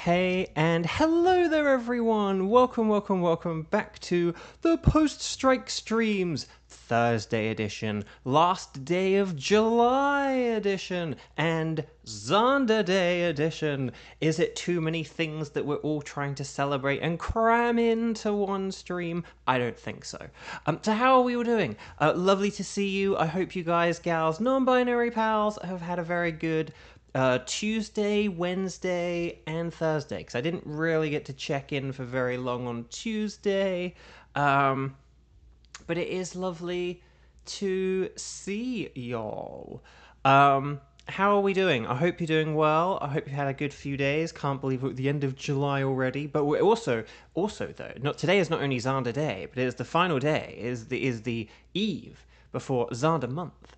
Hey and hello there everyone! Welcome back to the Post-Strike Streams Thursday edition, last day of July edition, and Zonda Day edition. Is it too many things that we're all trying to celebrate and cram into one stream? I don't think so. So how are we all doing? Lovely to see you. I hope you guys, gals, non-binary pals have had a very good Tuesday, Wednesday, and Thursday, because I didn't really get to check in for very long on Tuesday. But it is lovely to see y'all. How are we doing? I hope you're doing well. I hope you had a good few days. Can't believe we're at the end of July already. But we're also though, not today is not only Zonda Day, but it is the final day. Is the eve before Zonda month.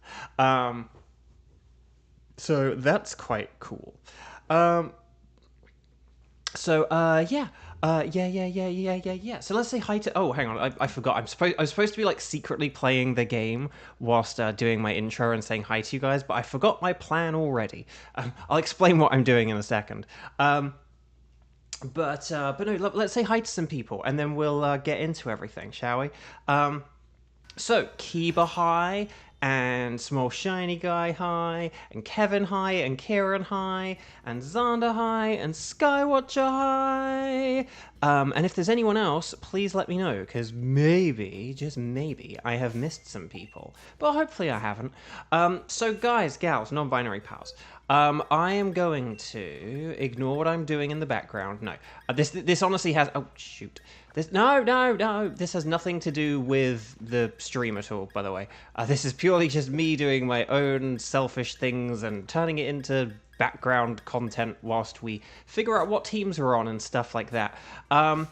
So that's quite cool. Yeah. So let's say hi to. Oh, hang on. I forgot. I was supposed to be like secretly playing the game whilst doing my intro and saying hi to you guys, but I forgot my plan already. I'll explain what I'm doing in a second. But no. Let's say hi to some people, and then we'll get into everything, shall we? So Kiba, hi. And Small Shiny Guy, hi, and Kevin, hi, and Kieran, hi, and Xander, hi, and Skywatcher, hi. And if there's anyone else, please let me know, because maybe, just maybe, I have missed some people. But hopefully I haven't. So guys, gals, non-binary pals, I am going to ignore what I'm doing in the background. No, this honestly has... Oh, shoot. No. This has nothing to do with the stream at all, by the way. This is purely just me doing my own selfish things and turning it into background content whilst we figure out what teams we're on and stuff like that. So,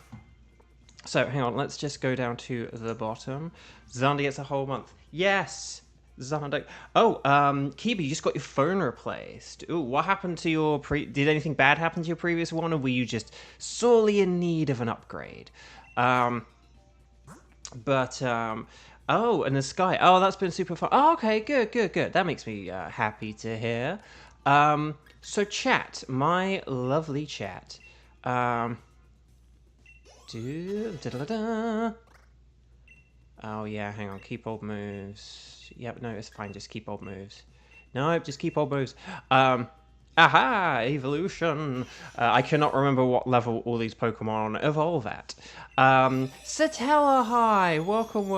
hang on, let's just go down to the bottom. Xander gets a whole month. Yes! Xander. Oh, Kiba, you just got your phone replaced. Ooh, what happened to your Did anything bad happen to your previous one, or were you just sorely in need of an upgrade? Oh, and the Sky. Oh, that's been super fun. Oh, okay, good. That makes me happy to hear. So chat, my lovely chat. Oh yeah, hang on. Keep old moves. Yep, no, it's fine. Just keep old moves. No, just keep old moves. Aha! Evolution. I cannot remember what level all these Pokemon evolve at. Satella, hi! Welcome.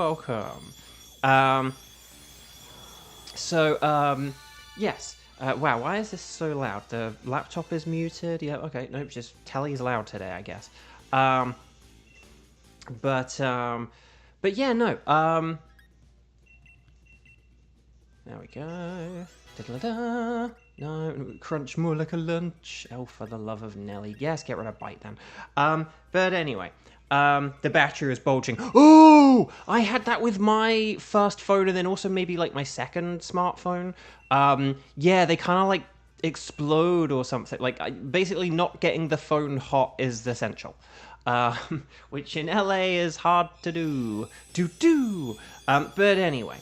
Yes. Wow, why is this so loud? The laptop is muted? Yeah, okay. Nope, just Telly's loud today, I guess. But yeah, no. There we go. Da-da-da. No, crunch more like a lunch. Oh, for the love of Nelly. Yes, get rid of Bite then. But anyway, the battery is bulging. Oh, I had that with my first phone and then also maybe like my second smartphone. Yeah, they kind of like explode or something. Like basically not getting the phone hot is essential. Which in LA is hard to do. But anyway.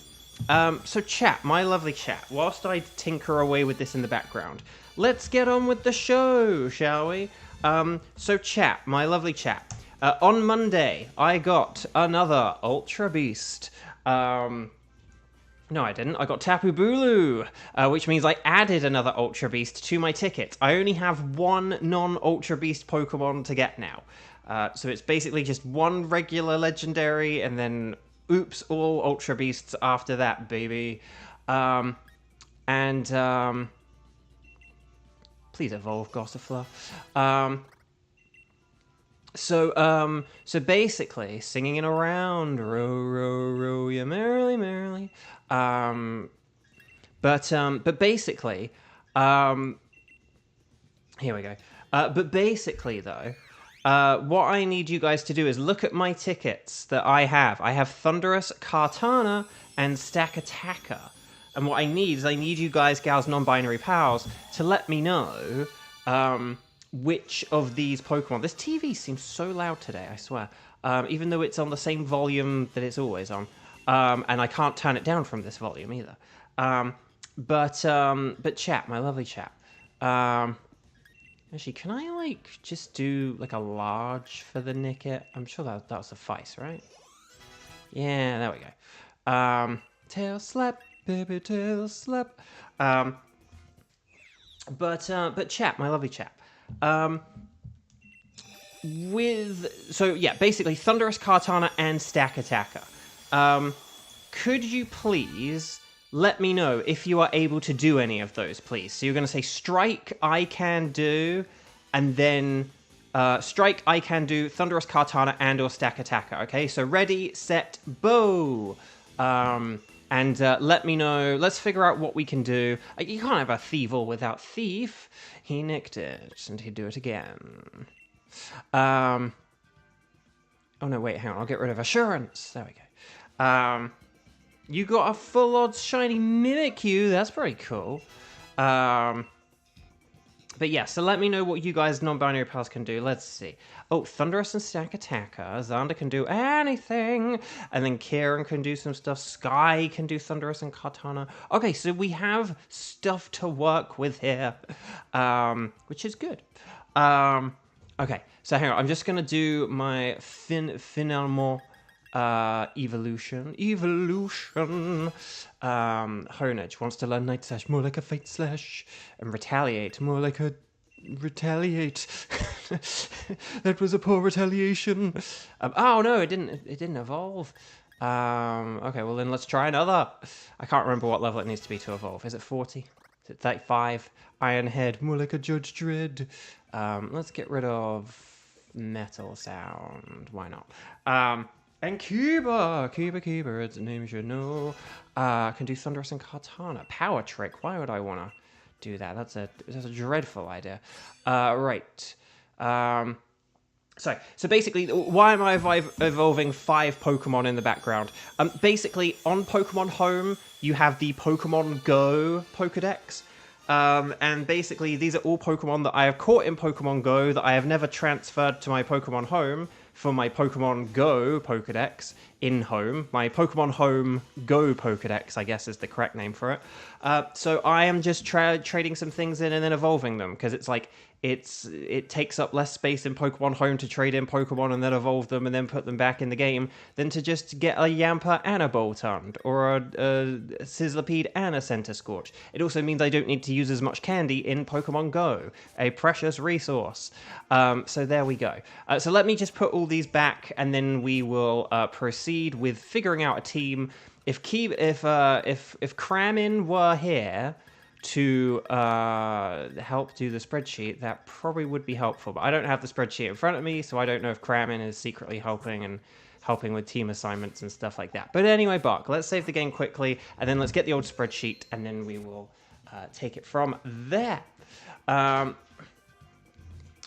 So chat, my lovely chat, whilst I tinker away with this in the background, let's get on with the show, shall we? So chat, my lovely chat, on Monday, I got another Ultra Beast. No, I didn't. I got Tapu Bulu, which means I added another Ultra Beast to my ticket. I only have one non-Ultra Beast Pokemon to get now. So it's basically just one regular legendary and then... Oops, all Ultra Beasts after that, baby. Please evolve, Gossifleur. So basically, singing it around, row, ya merrily. But basically, here we go. But basically, though, what I need you guys to do is look at my tickets that I have. I have Thunderous, Kartana, and Stack Attacker. And what I need is you guys, gals, non-binary pals, to let me know which of these Pokemon... This TV seems so loud today, I swear. Even though it's on the same volume that it's always on. And I can't turn it down from this volume either. But chat, my lovely chat. Actually, can I, like, just do, like, a large for the Nickit? I'm sure that'll suffice, right? Yeah, there we go. Tail slap, baby, tail slap. But chap, my lovely chap. So yeah, basically Thunderous Kartana and Stack Attacker. Could you please let me know if you are able to do any of those, please? So you're going to say Strike, I can do, and then Strike, I can do, Thunderous Kartana and or Stack Attacker. Okay, so ready, set, bow. And let me know. Let's figure out what we can do. You can't have a Thievel without Thief. He nicked it, and he'd do it again. Oh no, wait, hang on. I'll get rid of Assurance. There we go. You got a full odds shiny Mimikyu. That's pretty cool. But yeah, so let me know what you guys non-binary pals can do. Let's see. Oh, Thunderous and Stack Attacker. Xander can do anything. And then Kieran can do some stuff. Sky can do Thunderous and Kartana. Okay, so we have stuff to work with here, which is good. Okay, so hang on. I'm just going to do my finalement evolution. Honage wants to learn Night Slash more like a Fate Slash, and Retaliate more like a Retaliate. That was a poor retaliation. Oh no, it didn't evolve. Okay, well then let's try another. I can't remember what level it needs to be to evolve. Is it 40? Is it 35? Iron Head more like a Judge Dredd. Let's get rid of Metal Sound. Why not? And Cuba, its name you should know. Can do Thunderous and Kartana. Power Trick. Why would I want to do that? That's a dreadful idea. Right. So basically, why am I evolving 5 Pokemon in the background? Basically, on Pokemon Home, you have the Pokemon Go Pokedex. And basically, these are all Pokemon that I have caught in Pokemon Go that I have never transferred to my Pokemon Home for my Pokemon Go Pokedex in Home. My Pokemon Home Go Pokedex, I guess, is the correct name for it. So I am just trading some things in and then evolving them, because it's like, it takes up less space in Pokemon Home to trade in Pokemon and then evolve them and then put them back in the game than to just get a Yamper and a Boltund, or a Sizzlipede and a Centiskorch. It also means I don't need to use as much candy in Pokemon Go, a precious resource. So there we go. So let me just put all these back, and then we will proceed with figuring out a team. If Kramin were here to help do the spreadsheet, that probably would be helpful. But I don't have the spreadsheet in front of me, so I don't know if Kramin is secretly helping with team assignments and stuff like that. But anyway, Buck, let's save the game quickly, and then let's get the old spreadsheet, and then we will take it from there.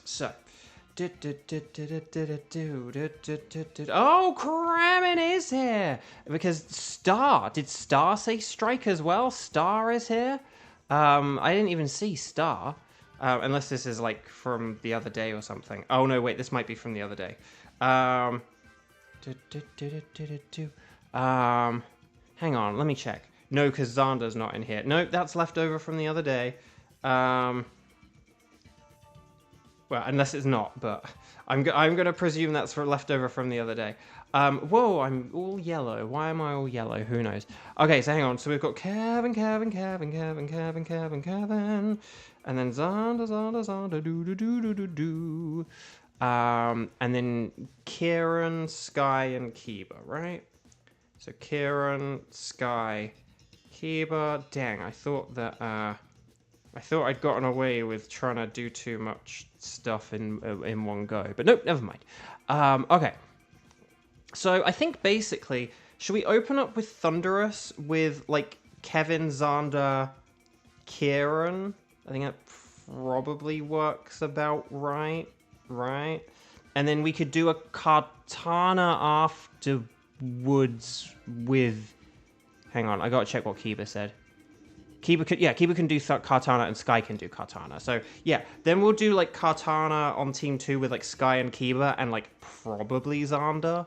So... Oh, Kramin is here! Because Star... Did Star say Strike as well? Star is here? I didn't even see Star. Unless this is, like, from the other day or something. Oh, no, wait, this might be from the other day. Hang on, let me check. No, because Xander's not in here. No, that's left over from the other day. Well, unless it's not, but I'm going to presume that's left over from the other day. Whoa, I'm all yellow. Why am I all yellow? Who knows? Okay, so hang on. So we've got Kevin, and then Xander, do. And then Kieran, Sky, and Kiba, right? So Kieran, Sky, Kiba. Dang, I thought I'd gotten away with trying to do too much stuff in one go. But nope, never mind. Okay. So I think basically, should we open up with Thunderous with, like, Kevin, Xander, Kieran? I think that probably works about right? And then we could do a Kartana afterwards with... Hang on, I gotta check what Kiba said. Kiba can do Kartana and Sky can do Kartana. So, yeah, then we'll do, like, Kartana on Team 2 with, like, Sky and Kiba and, like, probably Xander.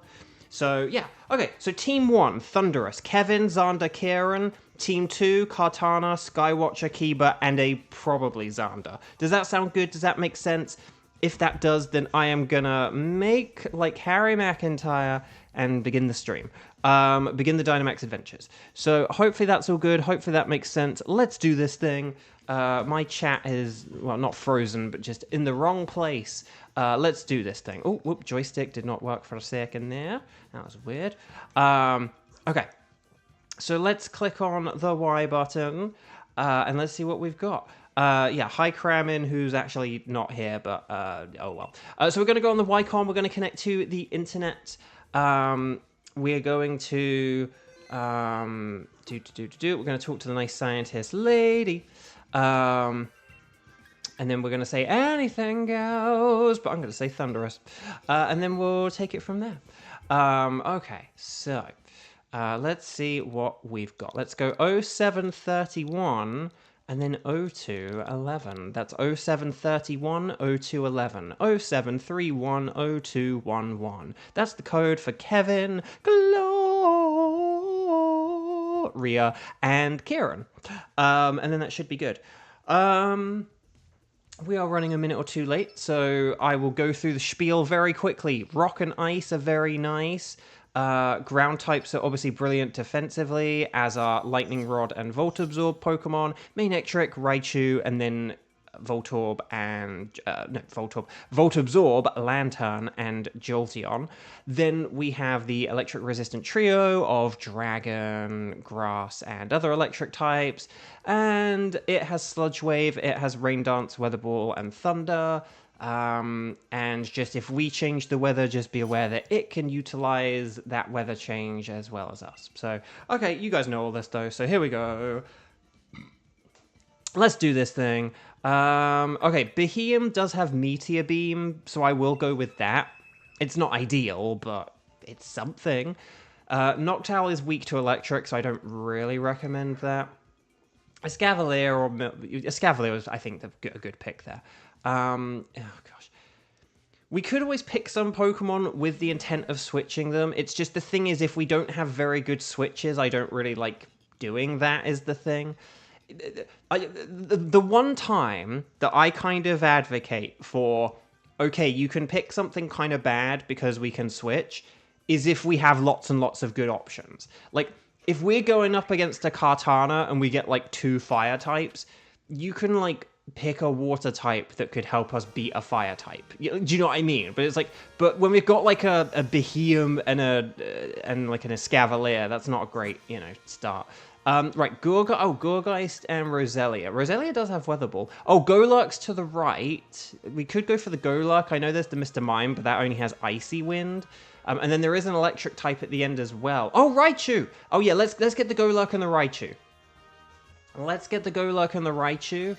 So, yeah. Okay, so Team 1, Thunderous, Kevin, Xander, Kieran. Team 2, Kartana, Skywatcher, Kiba, and a probably Xander. Does that sound good? Does that make sense? If that does, then I am gonna make like Harry McIntyre and begin the stream. Begin the Dynamax Adventures. So hopefully that's all good. Hopefully that makes sense. Let's do this thing. My chat is, well, not frozen, but just in the wrong place. Let's do this thing. Oh, whoop, joystick did not work for a second there. That was weird. Okay. So let's click on the Y button, and let's see what we've got. Yeah, hi Kramin, who's actually not here, but oh well. So we're going to go on the Ycon. We're going to connect to the internet. We're going to we're going to talk to the nice scientist lady. And then we're going to say anything goes, but I'm going to say thunderous. And then we'll take it from there. Okay, so let's see what we've got. Let's go 0731 and then 0211. That's 0731 0211. 0731 0211. That's the code for Kevin, Gloria, and Kieran. And then that should be good. We are running a minute or two late, so I will go through the spiel very quickly. Rock and Ice are very nice. Ground types are obviously brilliant defensively, as are Lightning Rod and Volt Absorb Pokemon, Manectric, Raichu, and then Voltorb and Volt Absorb, Lantern, and Jolteon. Then we have the electric resistant trio of Dragon, Grass, and other electric types. And it has Sludge Wave, it has Rain Dance, Weather Ball, and Thunder. And just if we change the weather, just be aware that it can utilize that weather change as well as us. So, okay, you guys know all this though, so here we go. Let's do this thing. Okay, Beheeyem does have Meteor Beam, so I will go with that. It's not ideal, but it's something. Noctowl is weak to electric, so I don't really recommend that. Escavalier was, I think, a good pick there. Oh gosh. We could always pick some Pokemon with the intent of switching them. It's just the thing is, if we don't have very good switches, I don't really like doing that is the thing. The one time that I kind of advocate for, okay, you can pick something kind of bad because we can switch, is if we have lots and lots of good options. Like, if we're going up against a Kartana and we get, like, 2 fire types, you can, like, pick a water type that could help us beat a fire type. Do you know what I mean? But it's like, but when we've got, like, a Beheeyem and like, an Escavalier, that's not a great, start. Right, Gourgeist and Roselia. Roselia does have Weather Ball. Oh, Golurk's to the right. We could go for the Golurk. I know there's the Mr. Mime, but that only has Icy Wind. And then there is an electric type at the end as well. Oh, Raichu! Oh yeah, let's get the Golurk and the Raichu. Let's get the Golurk and the Raichu.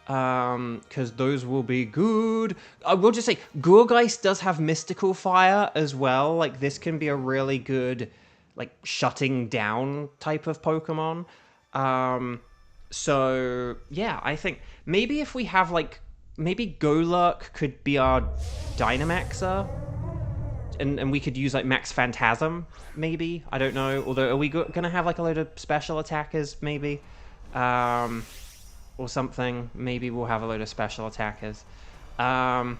Because those will be good. I will just say, Gourgeist does have Mystical Fire as well. Like, this can be a really good, like, shutting down type of Pokemon. So, yeah, I think maybe if we have, like, maybe Golurk could be our Dynamaxer. And we could use, like, Max Phantasm, maybe. I don't know. Although, are we going to have, like, a load of special attackers, maybe? Or something. Maybe we'll have a load of special attackers. But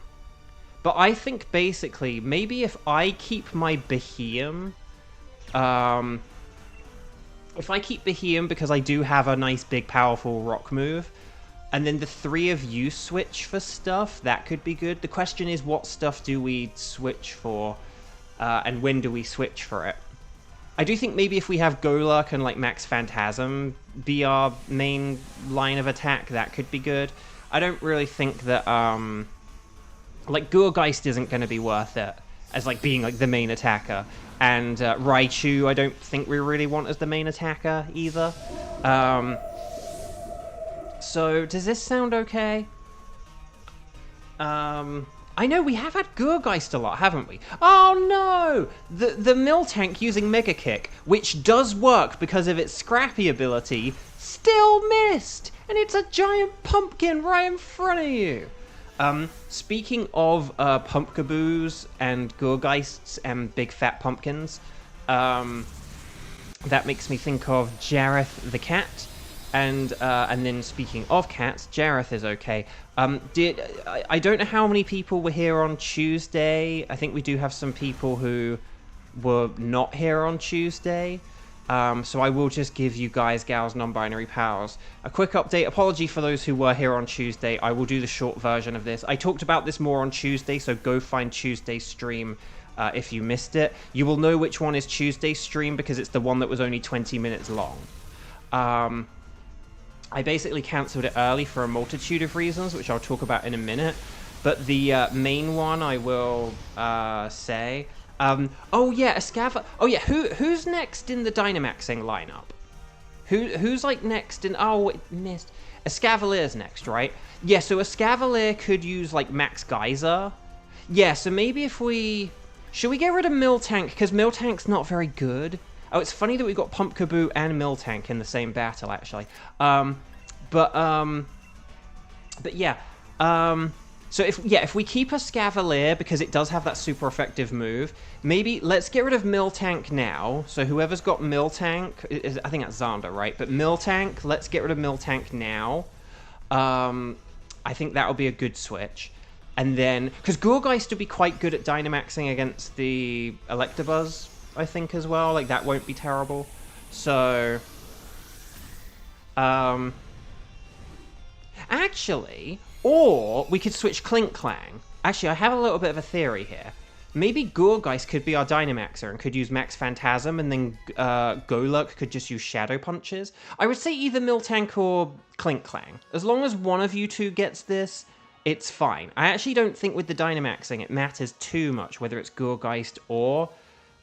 I think, basically, maybe if I keep my Beheeyem... if I keep Beheeyem because I do have a nice, big, powerful rock move, and then the 3 of you switch for stuff, that could be good. The question is, what stuff do we switch for? And when do we switch for it? I do think maybe if we have Golurk and, like, Max Phantasm be our main line of attack, that could be good. I don't really think that, like, Gourgeist isn't going to be worth it as, like, being, like, the main attacker. And Raichu, I don't think we really want as the main attacker either. So, does this sound okay? I know, we have had Gourgeist a lot, haven't we? Oh no! The Miltank using Mega Kick, which does work because of its Scrappy ability, still missed! And it's a giant pumpkin right in front of you! Speaking of pumpkaboos and Gorgeists and big fat pumpkins, that makes me think of Jareth the cat. And then speaking of cats, Jareth is okay. I don't know how many people were here on Tuesday. I think we do have some people who were not here on Tuesday. So I will just give you guys, gals, non-binary pals, a quick update. Apology for those who were here on Tuesday. I will do the short version of this. I talked about this more on Tuesday, so go find Tuesday's stream if you missed it. You will know which one is Tuesday's stream because it's the one that was only 20 minutes long. I basically cancelled it early for a multitude of reasons, which I'll talk about in a minute. But the main one I will say... oh yeah, Escava... Oh yeah, who's next in the Dynamaxing lineup? Who's like next in... Oh, it missed. Escavalier's next, right? Yeah, so Escavalier could use like Max Geyser. Yeah, so maybe if we... Should we get rid of Miltank? Because Miltank's not very good. Oh, it's funny that we got Pumpkaboo and Miltank in the same battle, actually. But yeah. So if we keep Escavalier, because it does have that super effective move, maybe let's get rid of Miltank now. So whoever's got Miltank, I think that's Xander, right? But Miltank, let's get rid of Miltank now. I think that'll be a good switch. And then, because Gourgeist will be quite good at Dynamaxing against the Electabuzz, I think, as well. Like, that won't be terrible. So, actually, or we could switch Clink Clang. Actually, I have a little bit of a theory here. Maybe Gourgeist could be our Dynamaxer and could use Max Phantasm, and then Golurk could just use Shadow Punches. I would say either Miltank or Clink Clang. As long as one of you two gets this, it's fine. I actually don't think with the Dynamaxing it matters too much whether it's Gourgeist or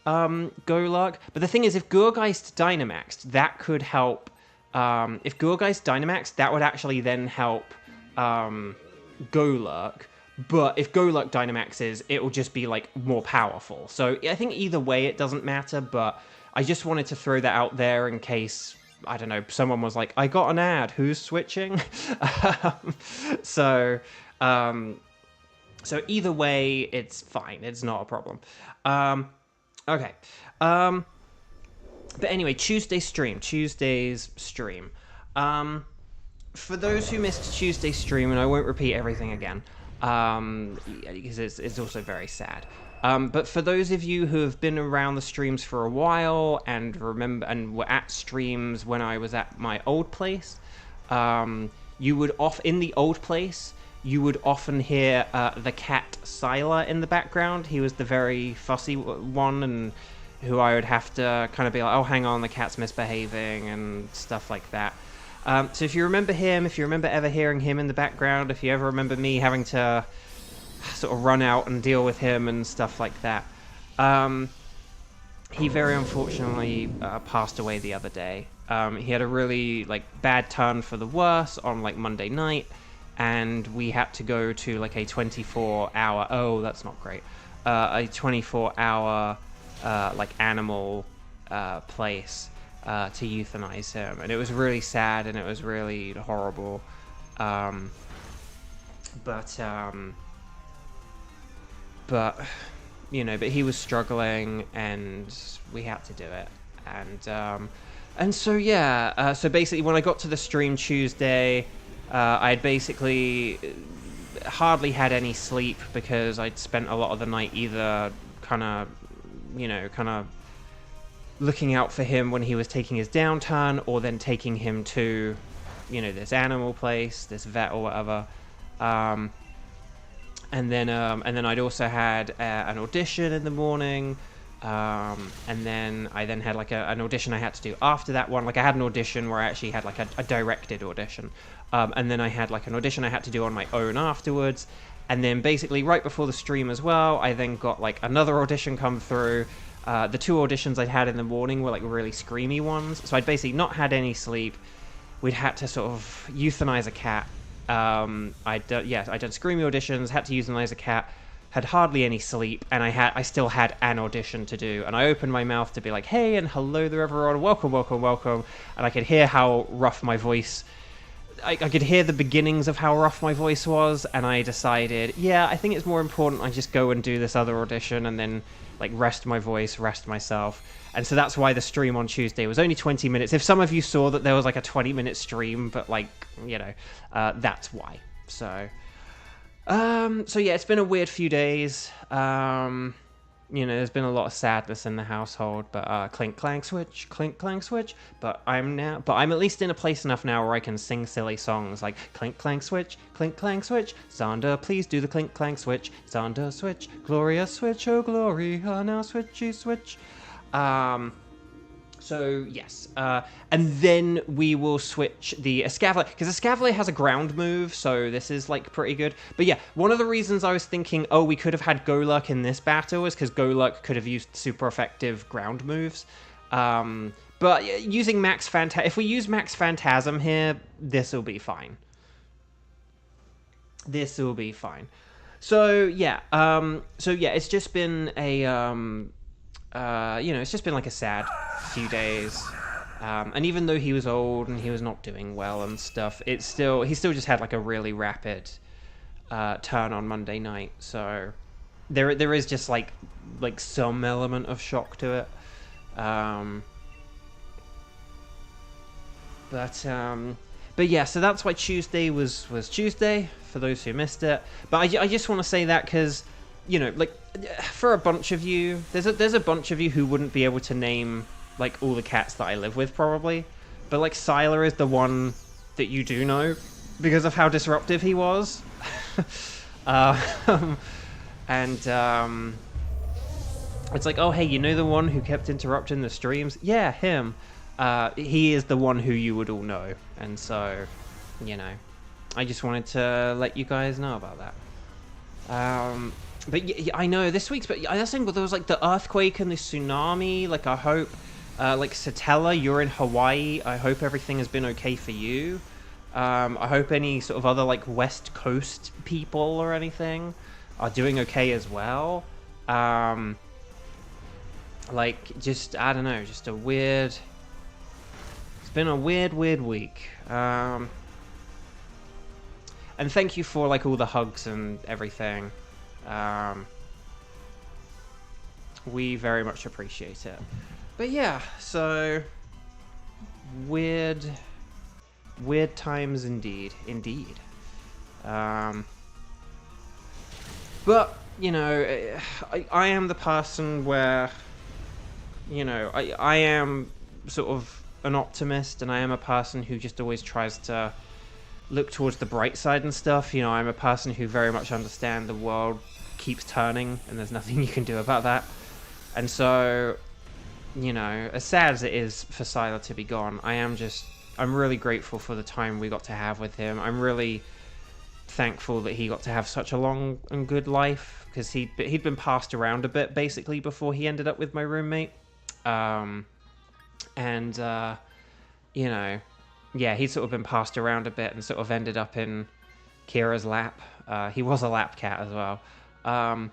Golurk. But the thing is, if Gourgeist Dynamaxed, that could help. If Gourgeist Dynamaxed, that would actually then help Golurk. But if Golurk Dynamaxes, it will just be like more powerful. So I think either way it doesn't matter, but I just wanted to throw that out there in case, I don't know, someone was like, I got an ad, who's switching? So either way, it's fine. It's not a problem. Okay. But anyway, Tuesday's stream. For those who missed Tuesday's stream, and I won't repeat everything again, because it's also very sad. But for those of you who have been around the streams for a while and remember and were at streams when I was at my old place, you would in the old place, you would often hear the cat Sylar in the background. He was the very fussy one, and who I would have to kind of be like, oh, hang on, the cat's misbehaving and stuff like that. So if you remember him, if you remember ever hearing him in the background, if you ever remember me having to sort of run out and deal with him and stuff like that, he very unfortunately passed away the other day. He had a really bad turn for the worse on Monday night, and we had to go to a 24-hour, oh, that's not great, a 24-hour animal place to euthanize him, and it was really sad and it was really horrible. But but he was struggling and we had to do it, and so yeah, so basically when I got to the stream Tuesday, I'd basically hardly had any sleep because I'd spent a lot of the night either kind of looking out for him when he was taking his downturn, or then taking him to, this animal place, this vet or whatever. And then I'd also had an audition in the morning, and then I had an audition I had to do after that one. I had an audition where I actually had a directed audition, and then I had an audition I had to do on my own afterwards. And then basically right before the stream as well, I then got another audition come through. The two auditions I'd had in the morning were really screamy ones, so I'd basically not had any sleep. We'd had to sort of euthanize a cat. I'd done screamy auditions, had to euthanize a cat, had hardly any sleep, and I still had an audition to do. And I opened my mouth to be like, hey and hello there everyone, welcome, welcome, welcome. And I could hear how rough my voice I could hear the beginnings of how rough my voice was, and I decided, yeah, I think it's more important I just go and do this other audition and then like rest my voice, rest myself. And so that's why the stream on Tuesday was only 20 minutes. If some of you saw that there was like a 20-minute stream, but like, you know, that's why. So yeah, it's been a weird few days. You know, there's been a lot of sadness in the household, but clink clank switch, but I'm at least in a place enough now where I can sing silly songs like clink clank switch, Xander, please do the clink clank switch, Xander switch, Gloria switch, oh Gloria, now switchy switch. So yes, and then we will switch the Escavalier, because Escavalier has a ground move, so this is like pretty good. But yeah, one of the reasons I was thinking, oh, we could have had Golurk in this battle is because Golurk could have used super effective ground moves. But using if we use Max Phantasm here, this will be fine. This will be fine. So yeah, it's just been a you know, it's just been like a sad few days, and even though he was old and he was not doing well and stuff, he still just had like a really rapid turn on Monday night. So there is just like some element of shock to it, but yeah, so that's why Tuesday was Tuesday for those who missed it. But I just want to say that because, you know, like, for a bunch of you, there's a bunch of you who wouldn't be able to name like all the cats that I live with probably, but like Sylar is the one that you do know because of how disruptive he was. And it's like, oh hey, you know the one who kept interrupting the streams? Yeah, him. He is the one who you would all know, and so, you know, I just wanted to let you guys know about that. But yeah, I know this week's, but I think there was like the earthquake and the tsunami. Like, I hope, like Satella, you're in Hawaii. I hope everything has been okay for you. I hope any sort of other like West Coast people or anything are doing okay as well. Like, just, I don't know, just a weird. It's been a weird week. And thank you for like all the hugs and everything. We very much appreciate it. But yeah, so weird times indeed. But you know, I am the person where, you know, I am sort of an optimist, and I am a person who just always tries to look towards the bright side and stuff. You know, I'm a person who very much understands the world keeps turning and there's nothing you can do about that. And so, you know, as sad as it is for Sylar to be gone, I'm really grateful for the time we got to have with him. I'm really thankful that he got to have such a long and good life, because he'd been passed around a bit basically before he ended up with my roommate. You know, yeah, he'd sort of been passed around a bit and sort of ended up in Kira's lap. He was a lap cat as well. You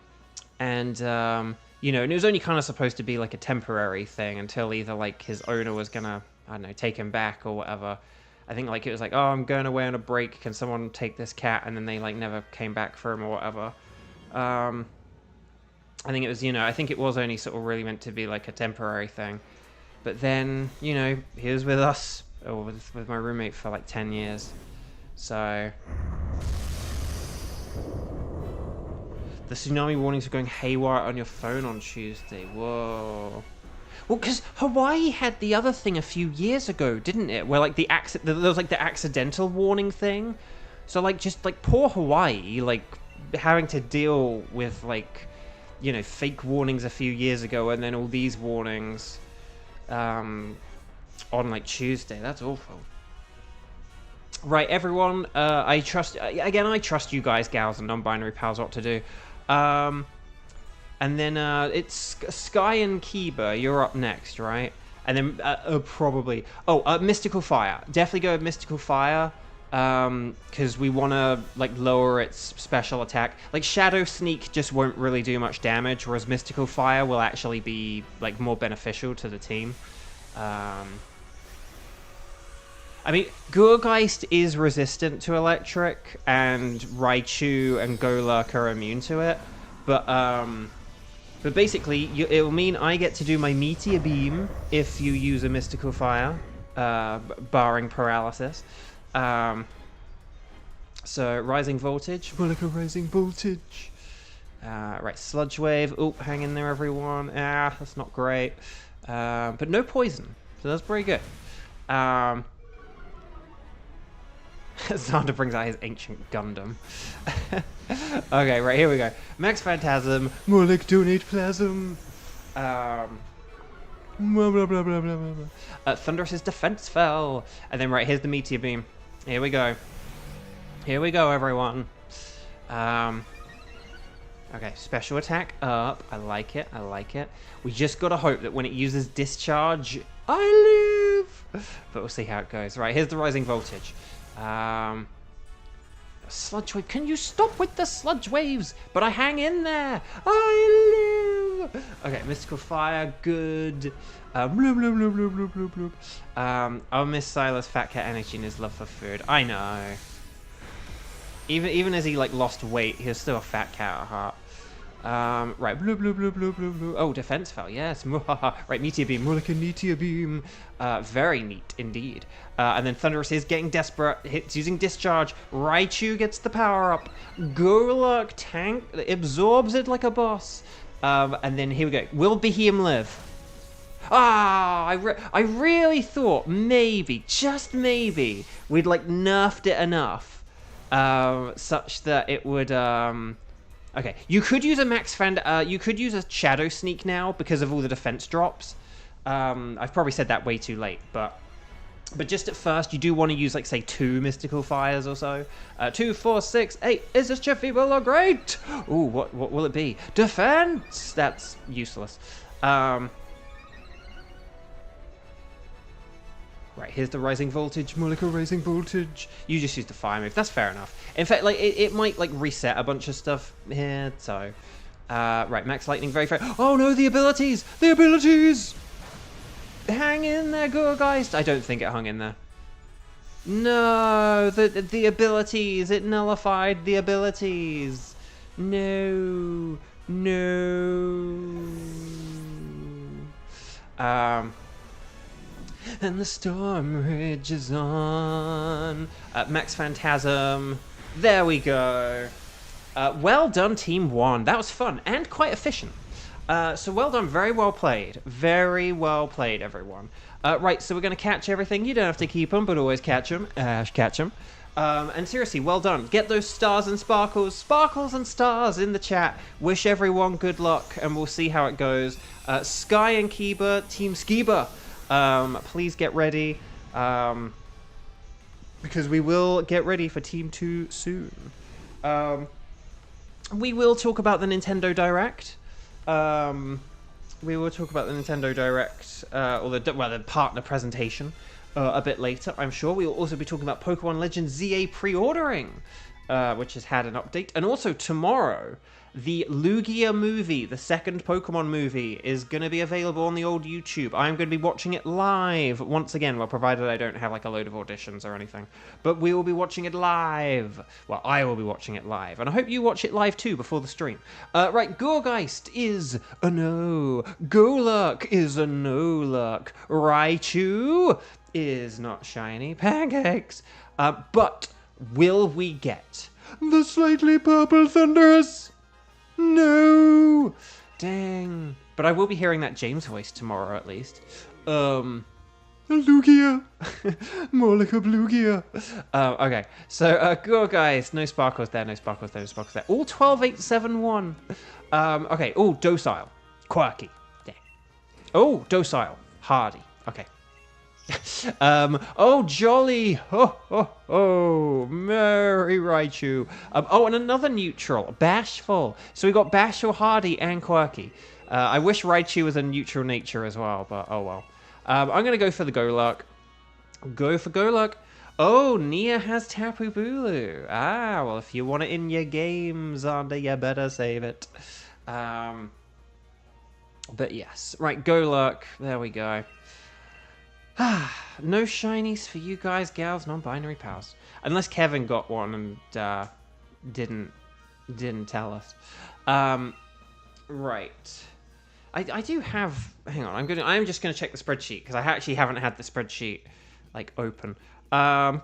know, and it was only kind of supposed to be like a temporary thing until either like his owner was gonna, I don't know, take him back or whatever. I think like it was like, oh, I'm going away on a break, can someone take this cat? And then they like never came back for him or whatever. I think it was, you know, I think it was only sort of really meant to be like a temporary thing. But then, you know, he was with us, or with my roommate for like 10 years. So the tsunami warnings are going haywire on your phone on Tuesday. Whoa. Well, because Hawaii had the other thing a few years ago, didn't it? Where like there was like the accidental warning thing. So like just like poor Hawaii, like having to deal with like, you know, fake warnings a few years ago, and then all these warnings on like Tuesday. That's awful. Right, everyone. I trust you guys, gals, and non-binary pals what to do. And then it's Sky and Kiba. You're up next, right? And then probably Mystical Fire. Definitely go with Mystical Fire, because we want to like lower its special attack. Like Shadow Sneak just won't really do much damage, whereas Mystical Fire will actually be like more beneficial to the team. I mean, Gourgeist is resistant to electric, and Raichu and Golurk are immune to it. But basically, it will mean I get to do my Meteor Beam if you use a Mystical Fire, barring paralysis. So, Rising Voltage. More like a Rising Voltage. Right, Sludge Wave. Oh, hang in there, everyone. Ah, that's not great. But no poison, so that's pretty good. Xander brings out his ancient Gundam. Okay, right, here we go. Max Phantasm, more like Donate Plasm. Blah, blah, blah, blah, blah, blah. Thunderous's Defense fell. And then, right, here's the Meteor Beam. Here we go. Here we go, everyone. Okay, special attack up. I like it, I like it. We just gotta hope that when it uses Discharge, I live! But we'll see how it goes. Right, here's the Rising Voltage. Sludge Wave. Can you stop with the Sludge Waves? But I hang in there. I live. Okay, Mystical Fire. Good. Bloop, bloop, bloop, bloop, bloop, bloop, bloop. I'll miss Silas' Fat Cat energy and his love for food. I know. Even as he like lost weight, he was still a fat cat at heart. Right, bloop, bloop, bloop, bloop, bloop, bloop. Oh, defense fell, yes. Right, Meteor Beam, more like a Meteor Beam. Very neat, indeed. And then Thunderous is getting desperate, hits using Discharge. Raichu gets the power up. Golurk tank, absorbs it like a boss. And then here we go. Will Beheem live? Ah, I really thought maybe, just maybe, we'd like nerfed it enough, such that it would, okay, you could use a you could use a Shadow Sneak now because of all the defense drops. I've probably said that way too late, but just at first, you do want to use, like, say, 2 Mystical Fires or so. 2, 4, 6, 8. Is this your feeble or great? Ooh, what will it be? Defense! That's useless. Right, here's the Rising Voltage. More like a Rising Voltage. You just use the Fire move. That's fair enough. In fact, like, it might, like, reset a bunch of stuff here, so... right, Max Lightning, very fair. Oh, no, the abilities! The abilities! Hang in there, Gourgeist. I don't think it hung in there. No, the abilities. It nullified the abilities. No. No. And the storm rages on. Max Phantasm. There we go. Well done, Team 1. That was fun and quite efficient. So well done, very well played. Very well played, everyone. Right, so we're going to catch everything. You don't have to keep them, but always catch them. Catch them. And seriously, well done. Get those stars and sparkles and stars in the chat. Wish everyone good luck, and we'll see how it goes. Sky and Kiba, Team Skiba, please get ready, because we will get ready for Team 2 soon. We will talk about the Nintendo Direct. We will talk about the Nintendo Direct, or the partner presentation, a bit later, I'm sure. We will also be talking about Pokemon Legends ZA pre-ordering, which has had an update. And also tomorrow, the Lugia movie, the second Pokemon movie, is going to be available on the old YouTube. I'm going to be watching it live, once again, well, provided I don't have like a load of auditions or anything. But we will be watching it live. Well, I will be watching it live. And I hope you watch it live too before the stream. Right, Gourgeist is a no. Golurk is a no-luck. Raichu is not shiny. Pancakes. But will we get the slightly purple Thunderous? No! Dang. But I will be hearing that James voice tomorrow, at least. A Lugia. More like a Blugia. Okay. So, Gourgeist. No sparkles there, no sparkles there, no sparkles there. All 12, 8, 7, 1. Okay. Oh, docile. Quirky. Dang. Oh, docile. Hardy. Okay. Oh, jolly. Oh, merry Raichu. Oh, and another neutral, bashful. So we got bashful, hardy, and quirky. I wish Raichu was a neutral nature as well, but oh well. I'm gonna go for the Golurk. Go for Golurk. Oh, Nia has Tapu Bulu. Ah, well, if you want it in your game, Xander, you better save it. But yes, right, Golurk. There we go. No shinies for you guys, gals, non-binary pals. Unless Kevin got one and didn't tell us. Right. I do have. Hang on. I'm just gonna check the spreadsheet because I actually haven't had the spreadsheet like open. Yeah,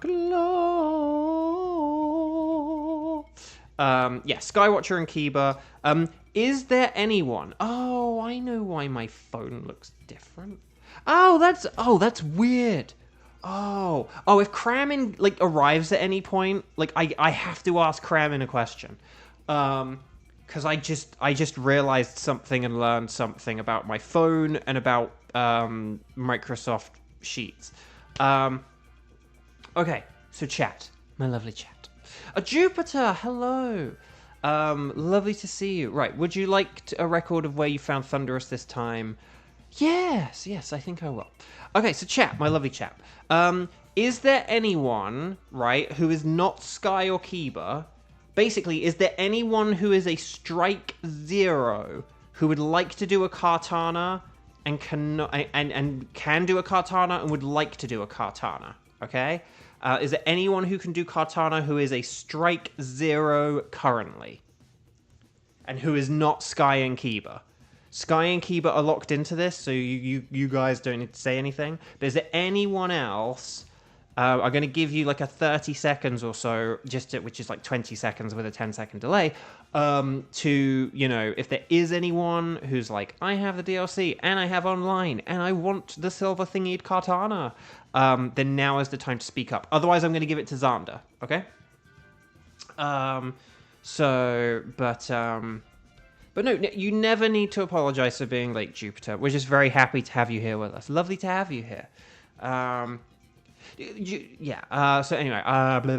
Skywatcher and Kiba. Is there anyone? Oh, I know why my phone looks different. Oh, that's weird. If Kramin like arrives at any point, like I have to ask Kramin a question. Because I just realized something and learned something about my phone and about Microsoft Sheets. Okay, so chat, my lovely chat. Jupiter, hello. Lovely to see you. Right, would you like a record of where you found Thunderous this time? Yes, I think I will. Okay, so chat, my lovely chat. Is there anyone, right, who is not Sky or Kiba? Basically, is there anyone who is a Strike 0 who would like to do a Kartana and can do a Kartana and would like to do a Kartana? Okay? Is there anyone who can do Kartana who is a Strike 0 currently? And who is not Sky and Kiba? Sky and Kiba are locked into this, so you guys don't need to say anything. But is there anyone else? I'm going to give you like a 30 seconds or so, which is like 20 seconds with a 10-second delay, to, if there is anyone who's like, I have the DLC, and I have online, and I want the silver thingied Kartana, then now is the time to speak up. Otherwise, I'm going to give it to Xander, okay? But no, you never need to apologize for being late, Jupiter. We're just very happy to have you here with us. Lovely to have you here. So anyway, but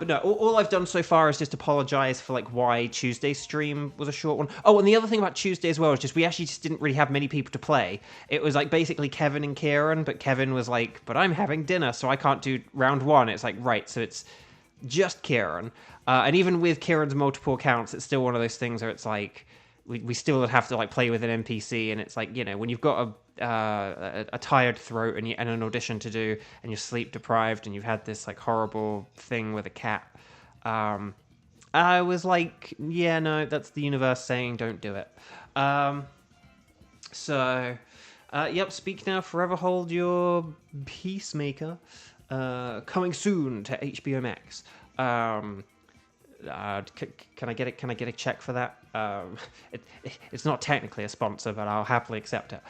no, all I've done so far is just apologize for like why Tuesday's stream was a short one. Oh, and the other thing about Tuesday as well is just we actually just didn't really have many people to play. It was like basically Kevin and Kieran, but Kevin was like, but I'm having dinner, so I can't do round one. It's like, right, so it's just Kieran. And even with Kieran's multiple accounts, it's still one of those things where it's like, we still have to like play with an NPC, and it's like, when you've got a tired throat and an audition to do, and you're sleep deprived, and you've had this like horrible thing with a cat. I was like, yeah, no, that's the universe saying don't do it. Yep, speak now, forever hold your peacemaker. Coming soon to HBO Max. Can I get it? Can I get a check for that? It's not technically a sponsor, but I'll happily accept it.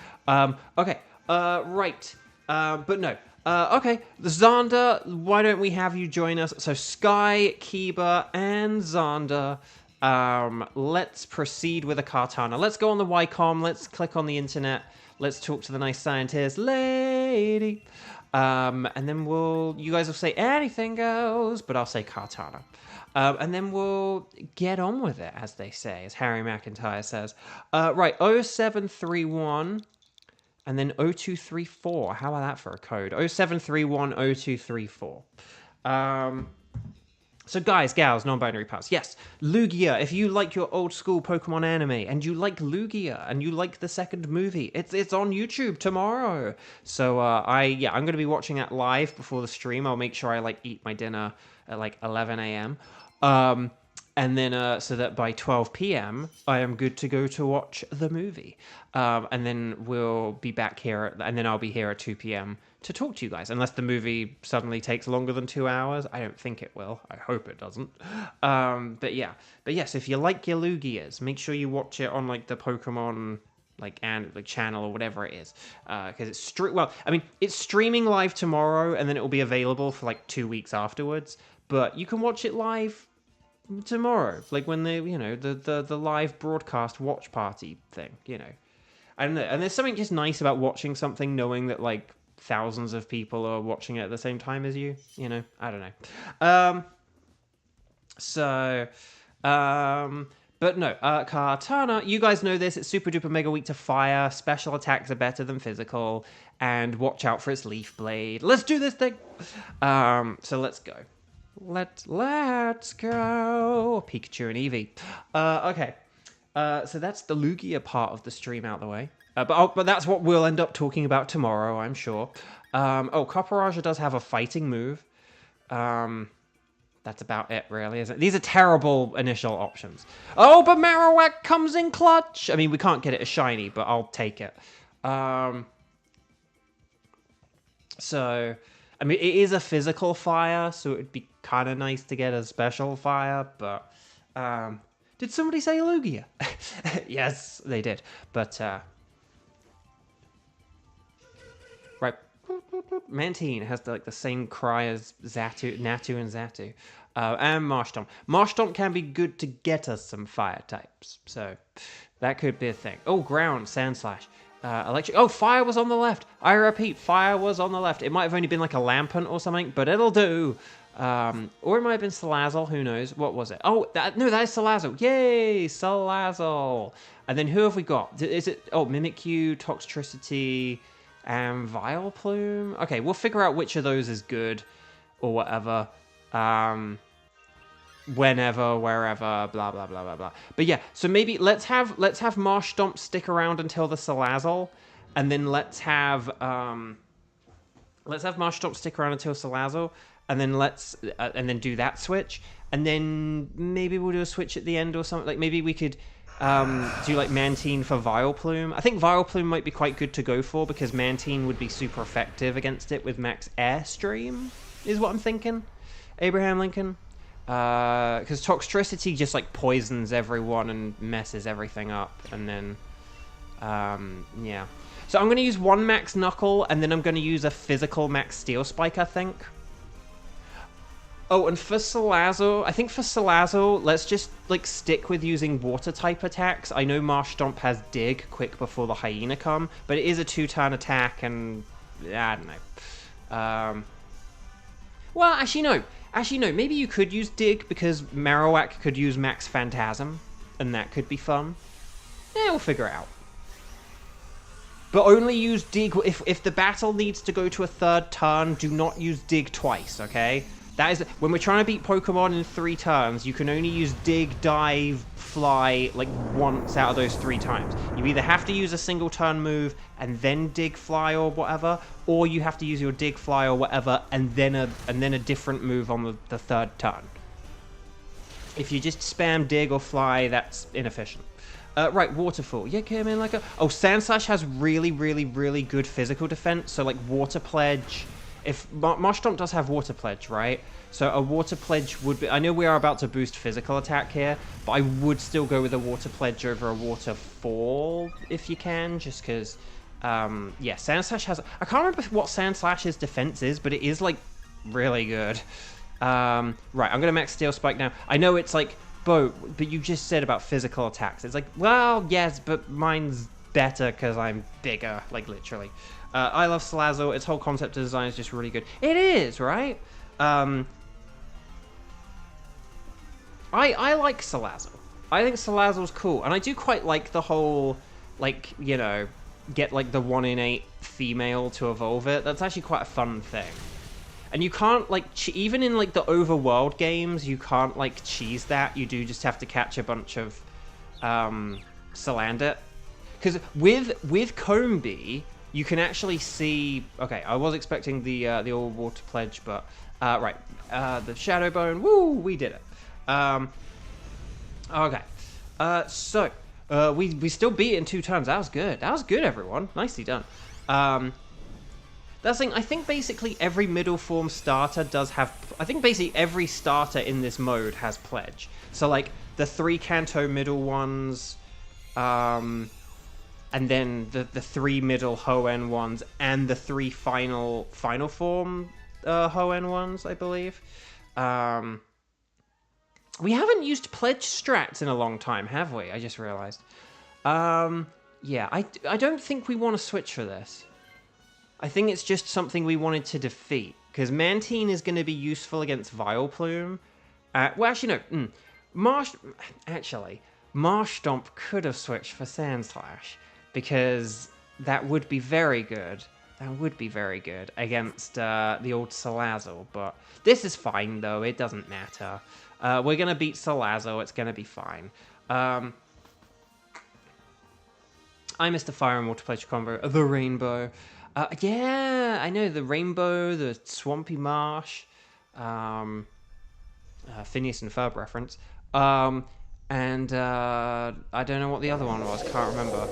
Okay. Right. But no. Okay. Xander, why don't we have you join us? So Sky, Kiba, and Xander. Let's proceed with a Kartana. Let's go on the Ycom. Let's click on the internet. Let's talk to the nice scientist lady. And then you guys will say anything goes, but I'll say Kartana. And then we'll get on with it, as they say, as Harry McIntyre says. Right, 0731 and then 0234. How about that for a code? 0731 0234. So guys, gals, non-binary pals, yes, Lugia, if you like your old school Pokemon anime, and you like Lugia, and you like the second movie, it's on YouTube tomorrow. So I'm going to be watching that live before the stream. I'll make sure I like eat my dinner at like 11 a.m. And then so that by 12 p.m. I am good to go to watch the movie. And then we'll be back here, and then I'll be here at 2 p.m. to talk to you guys, unless the movie suddenly takes longer than 2 hours. I don't think it will. I hope it doesn't. But yes, if you like your Lugias, make sure you watch it on like the Pokemon channel or whatever it is, because it's streaming live tomorrow, and then it will be available for like 2 weeks afterwards. But you can watch it live tomorrow, like when the live broadcast watch party thing. I don't know, and there's something just nice about watching something knowing that like thousands of people are watching it at the same time as you. I don't know. But no, Kartana, you guys know this, it's super duper mega weak to fire, special attacks are better than physical, and watch out for its leaf blade. Let's do this thing! So let's go. Let's go! Pikachu and Eevee. Okay. So that's the Lugia part of the stream out the way. But that's what we'll end up talking about tomorrow, I'm sure. Copperaja does have a fighting move. That's about it, really, isn't it? These are terrible initial options. Oh, but Marowak comes in clutch! I mean, we can't get it as shiny, but I'll take it. So, I mean, it is a physical fire, so it would be kind of nice to get a special fire, but... did somebody say Lugia? Yes, they did. But, right. Mantine has the same cry as Natu and Xatu. And Marshtomp. Marshtomp can be good to get us some fire types. So, that could be a thing. Oh, ground, Sandslash. Electric. Oh, fire was on the left. I repeat, fire was on the left. It might have only been like a Lampent or something, but it'll do. Or it might have been Salazzle, who knows? What was it? Oh, that is Salazzle. Yay, Salazzle. And then who have we got? Is it, Mimikyu, Toxtricity, and Vileplume? Okay, we'll figure out which of those is good, or whatever. Whenever, wherever, blah, blah, blah, blah, blah. But yeah, so maybe let's have Marshtomp stick around until the Salazzle, and then let's have Marshtomp stick around until Salazzle, and then and then do that switch, and then maybe we'll do a switch at the end or something. Like maybe we could do like Mantine for Vileplume. I think Vileplume might be quite good to go for because Mantine would be super effective against it with max Airstream, is what I'm thinking. Abraham Lincoln. Because Toxtricity just like poisons everyone and messes everything up, and then yeah. So I'm going to use one max Knuckle, and then I'm going to use a physical max Steel Spike, I think. Oh, and for Salazzle, I think for Salazzle, let's just like stick with using water type attacks. I know Marshtomp has Dig quick before the Hyena come, but it is a 2-turn attack, and I don't know. Well, actually no. Maybe you could use Dig because Marowak could use Max Phantasm, and that could be fun. Yeah, we'll figure it out. But only use Dig if the battle needs to go to a 3rd turn. Do not use Dig twice, okay? That is when we're trying to beat Pokemon in 3 turns. You can only use Dig, Dive, Fly like once out of those 3 times. You either have to use a single turn move and then Dig, Fly, or whatever, or you have to use your Dig, Fly, or whatever, and then a different move on the 3rd turn. If you just spam Dig or Fly, that's inefficient. Right, Waterfall. Yeah, came in like a... Oh, Sandslash has really, really, really good physical defense. So, like, Water Pledge... If Marshtomp does have Water Pledge, right? So a Water Pledge would be... I know we are about to boost physical attack here, but I would still go with a Water Pledge over a Waterfall, if you can, just because... yeah, Sandslash has... I can't remember what Sandslash's defense is, but it is, like, really good. Right, I'm going to max Steel Spike now. I know it's like... But you just said about physical attacks. It's like, well, yes, but mine's better because I'm bigger, like literally. I love Salazzle. Its whole concept of design is just really good. It is, right? I like Salazzle. I think Salazzle's cool. And I do quite like the whole, like, you know, get like the 1 in 8 female to evolve it. That's actually quite a fun thing. And you can't, like, even in, like, the overworld games, you can't, like, cheese that. You do just have to catch a bunch of Salandit. Because with Combee, you can actually see... Okay, I was expecting the All Water Pledge, but... right, the Shadow Bone, woo, we did it. Okay, so, we still beat it in 2 turns. That was good. That was good, everyone. Nicely done. That's the thing, I think basically every middle form starter does have... I think basically every starter in this mode has Pledge. So, like, the 3 Kanto middle ones, and then the 3 middle Hoenn ones, and the 3 final form Hoenn ones, I believe. We haven't used Pledge strats in a long time, have we? I just realized. Yeah, I don't think we want to switch for this. I think it's just something we wanted to defeat, because Mantine is going to be useful against Vileplume. Well, actually, no. Marshtomp could have switched for Sandslash, because that would be very good. That would be very good against the old Salazzle, but this is fine, though. It doesn't matter. We're going to beat Salazzle. It's going to be fine. I missed the fire and water pleasure combo. The rainbow. Yeah, I know. The rainbow, the swampy marsh. Phineas and Ferb reference. And I don't know what the other one was. Can't remember.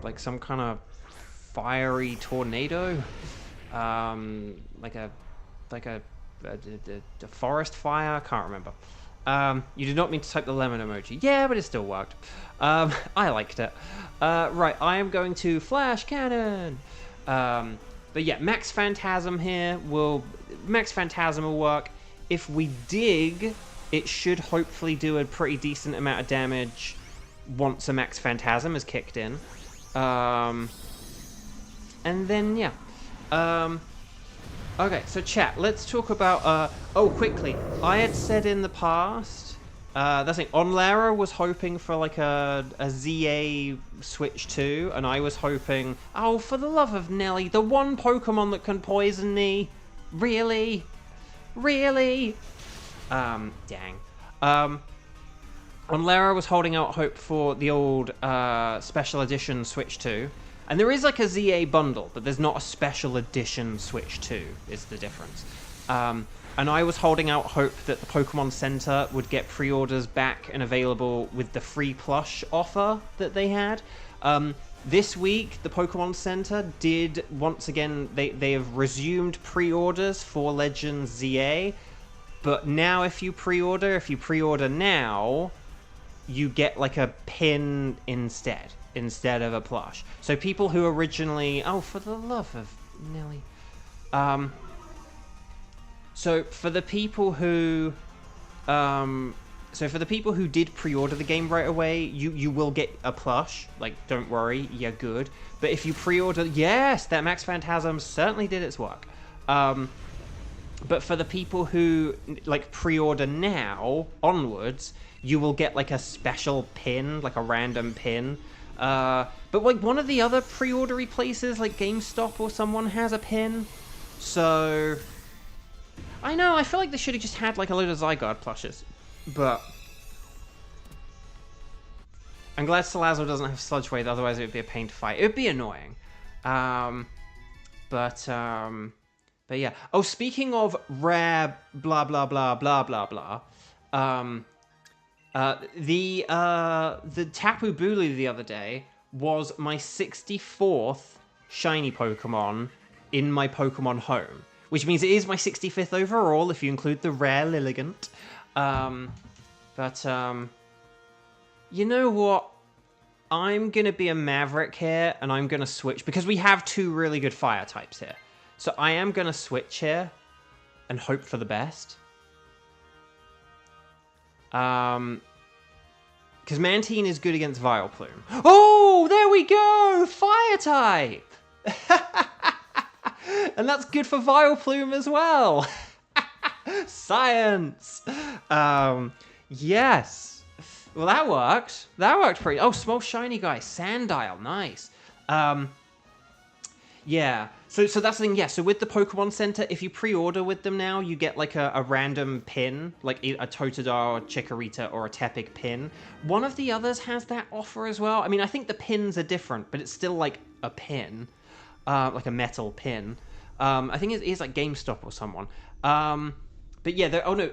Like some kind of fiery tornado. Like a forest fire. Can't remember. You did not mean to type the lemon emoji. Yeah, but it still worked. I liked it. Right, I am going to flash cannon. But yeah, Max Phantasm here will... Max Phantasm will work. If we dig, it should hopefully do a pretty decent amount of damage once a Max Phantasm is kicked in. And then, yeah. Okay, so chat, let's talk about... oh, quickly. I had said in the past... that's it. Onlara was hoping for like a ZA Switch 2, and I was hoping... Oh, for the love of Nelly, the one Pokemon that can poison me? Really? Really? Dang. Onlara was holding out hope for the old Special Edition Switch 2. And there is like a ZA bundle, but there's not a Special Edition Switch 2, is the difference. And I was holding out hope that the Pokemon Center would get pre-orders back and available with the free plush offer that they had. This week, the Pokemon Center did, once again, they have resumed pre-orders for Legends ZA. But now if you pre-order now, you get like a pin instead of a plush. So people who originally... Oh, for the love of Nelly. So for the people who... did pre-order the game right away, you will get a plush. Like, don't worry, you're good. But if you pre-order... Yes, that Max Phantasm certainly did its work. But for the people who, like, pre-order now, onwards, you will get, like, a special pin, like a random pin. But, like, one of the other pre-ordery places, like GameStop or someone, has a pin. So... I know, I feel like they should have just had, like, a load of Zygarde plushes. But... I'm glad Salazzle doesn't have Sludge Wave, otherwise it would be a pain to fight. It would be annoying. But yeah. Oh, speaking of rare blah blah blah blah blah blah. The Tapu Bulu the other day was my 64th shiny Pokemon in my Pokemon home, which means it is my 65th overall if you include the rare Lilligant. You know what? I'm gonna be a Maverick here, and I'm gonna switch because we have two really good fire types here. So I am going to switch here and hope for the best. Because Mantine is good against Vileplume. Oh, there we go! Fire type! And that's good for Vileplume as well. Science! Yes. Well, that worked. That worked pretty... Oh, small shiny guy. Sandile. Nice. Yeah. So that's the thing, yeah. So with the Pokemon Center, if you pre-order with them now, you get like a random pin, like a Totodile, Chikorita, or a Tepig pin. One of the others has that offer as well. I mean, I think the pins are different, but it's still like a pin, like a metal pin. I think it is like GameStop or someone. But yeah, oh no,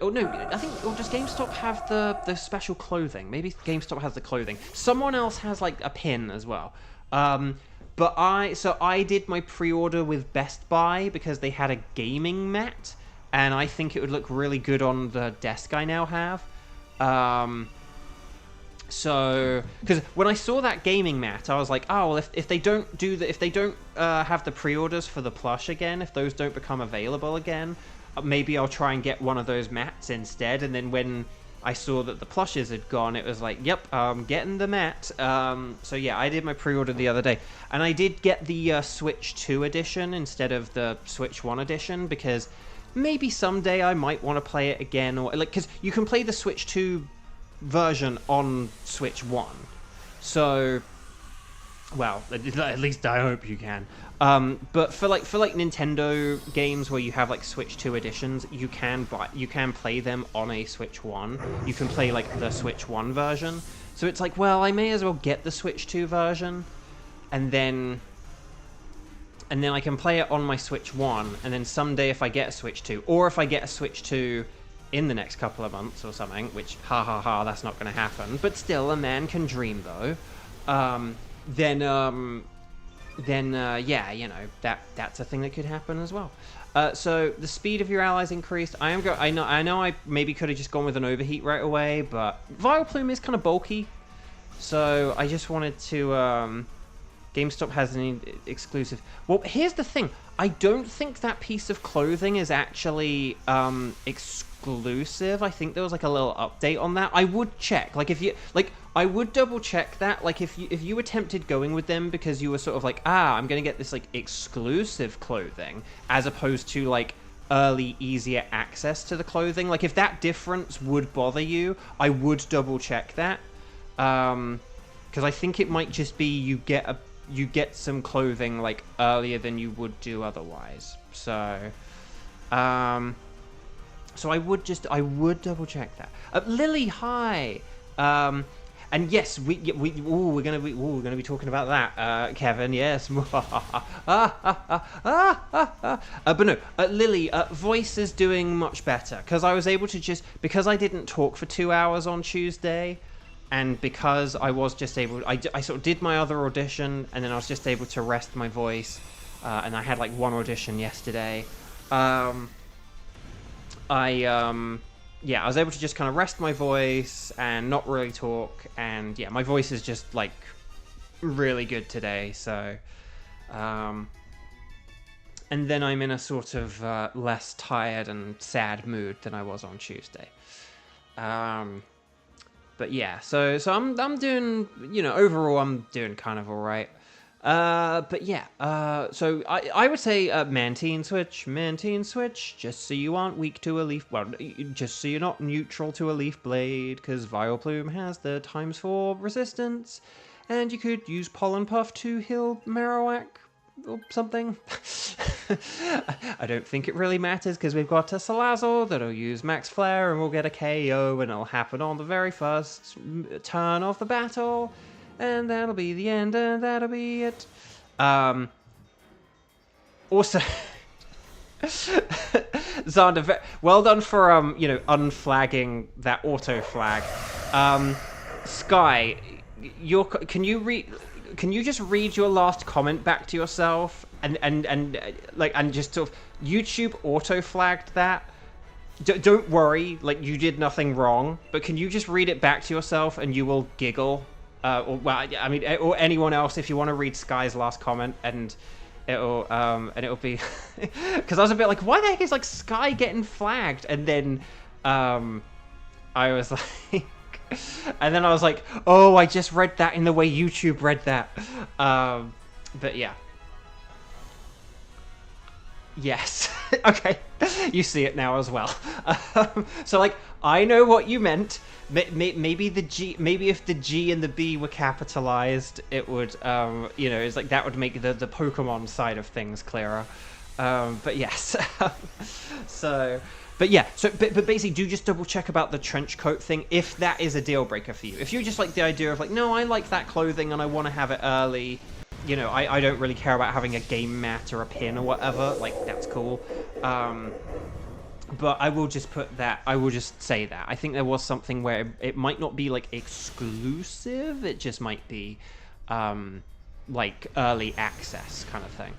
I think, or does GameStop have the special clothing? Maybe GameStop has the clothing. Someone else has like a pin as well. But I did my pre-order with Best Buy because they had a gaming mat, and I think it would look really good on the desk I now have. So, because when I saw that gaming mat, I was like, oh, well, if they don't have the pre-orders for the plush again, if those don't become available again, maybe I'll try and get one of those mats instead. And then when I saw that the plushes had gone, it was like, yep, getting the mat. So yeah, I did my pre-order the other day. And I did get the Switch 2 edition instead of the Switch 1 edition, because maybe someday I might want to play it again. Or like, because you can play the Switch 2 version on Switch 1. So, well, at least I hope you can. But for like Nintendo games where you have like Switch 2 editions, you can play them on a Switch 1. You can play like the Switch 1 version. So it's like, well, I may as well get the Switch 2 version, and then I can play it on my Switch 1, and then someday if I get a Switch 2, or if I get a Switch 2 in the next couple of months or something, which, that's not going to happen, but still, a man can dream, though, then, yeah, you know, that's a thing that could happen as well. So, the speed of your allies increased. I know I maybe could have just gone with an overheat right away, but Vileplume is kind of bulky, so I just wanted to, GameStop has an exclusive. Well, here's the thing. I don't think that piece of clothing is actually exclusive. I think there was like a little update on that. I would check. Like if you I would double check that. Like if you attempted going with them because you were sort of like, I'm gonna get this like exclusive clothing as opposed to like early easier access to the clothing. Like if that difference would bother you, I would double check that. Because I think it might just be you get some clothing like earlier than you would do otherwise. So, so I would double check that. Lily, hi. And yes, we're gonna be talking about that, Kevin. Yes. But no, Lily, voice is doing much better because I was able to because I didn't talk for 2 hours on Tuesday. And because I was just able, I sort of did my other audition, and then I was just able to rest my voice, and I had like one audition yesterday. I was able to just kind of rest my voice and not really talk, and yeah, my voice is just like really good today. So, and then I'm in a sort of less tired and sad mood than I was on Tuesday. But yeah, so I'm doing, you know, overall I'm doing kind of all right. But yeah, so I would say Mantine switch, just so you aren't weak to a leaf, well, just so you're not neutral to a leaf blade, because Vileplume has the ×4 resistance, and you could use Pollen Puff to heal Marowak or something. I don't think it really matters because we've got a Salazzle that'll use Max Flare and we'll get a KO, and it'll happen on the very first turn of the battle, and that'll be the end, and that'll be it. Also, Xander, well done for unflagging that auto flag. Sky, can you just read your last comment back to yourself and just sort of YouTube auto flagged that? Don't worry, like you did nothing wrong, but can you just read it back to yourself and you will giggle? Or anyone else if you want to read Sky's last comment, and it'll be because I was a bit like, why the heck is like Sky getting flagged? And then I was like. And then I was like, oh, I just read that in the way YouTube read that. But yeah. Yes. Okay. You see it now as well. So, like, I know what you meant. Maybe if the G and the B were capitalized, it would, it's like that would make the Pokemon side of things clearer. But yes. But yeah, but basically do just double check about the trench coat thing if that is a deal breaker for you. If you just like the idea of like, no, I like that clothing and I want to have it early, you know, I don't really care about having a game mat or a pin or whatever, like that's cool. But I will just say that. I think there was something where it might not be like exclusive, it just might be like early access kind of thing.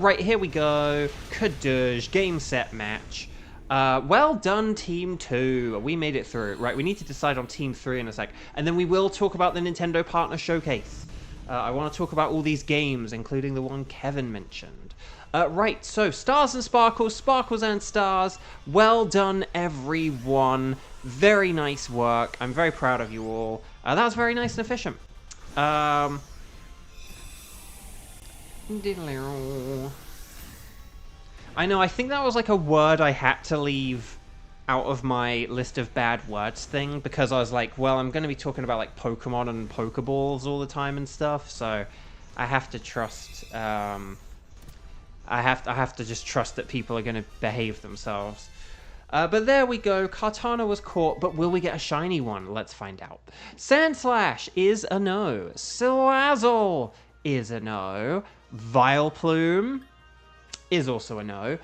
Right, here we go. Kadoosh, game set match. Well done, Team 2. We made it through. Right, we need to decide on Team 3 in a sec. And then we will talk about the Nintendo Partner Showcase. I want to talk about all these games, including the one Kevin mentioned. Right, so Stars and Sparkles, Sparkles and Stars. Well done, everyone. Very nice work. I'm very proud of you all. That was very nice and efficient. I know, I think that was like a word I had to leave out of my list of bad words thing, because I was like, well, I'm going to be talking about like Pokemon and Pokeballs all the time and stuff, so I have to trust I have to just trust that people are going to behave themselves. But there we go. Kartana was caught, but will we get a shiny one? Let's find out. Sandslash is a no. Salazzle is a no. Vileplume is also a no.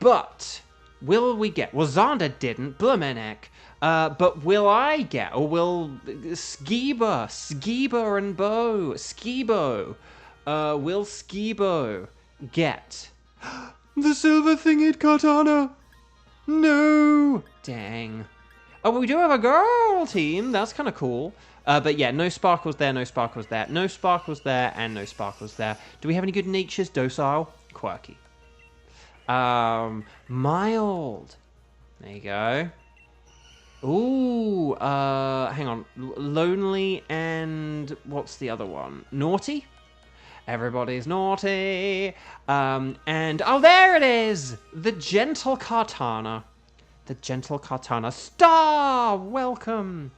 But will we get... Well, Xander didn't. Blumenek. But will I get... Or will Skiba and Bo... Skibo. Will Skibo get... the silver thinged Kartana? No! Dang. Oh, we do have a girl team. That's kind of cool. But yeah, no sparkles there, no sparkles there. No sparkles there, and no sparkles there. Do we have any good natures? Docile? Quirky. Mild. There you go. Ooh, hang on. Lonely and... what's the other one? Naughty? Everybody's naughty. And, oh, there it is! The Gentle Kartana. The Gentle Kartana. Star! Welcome!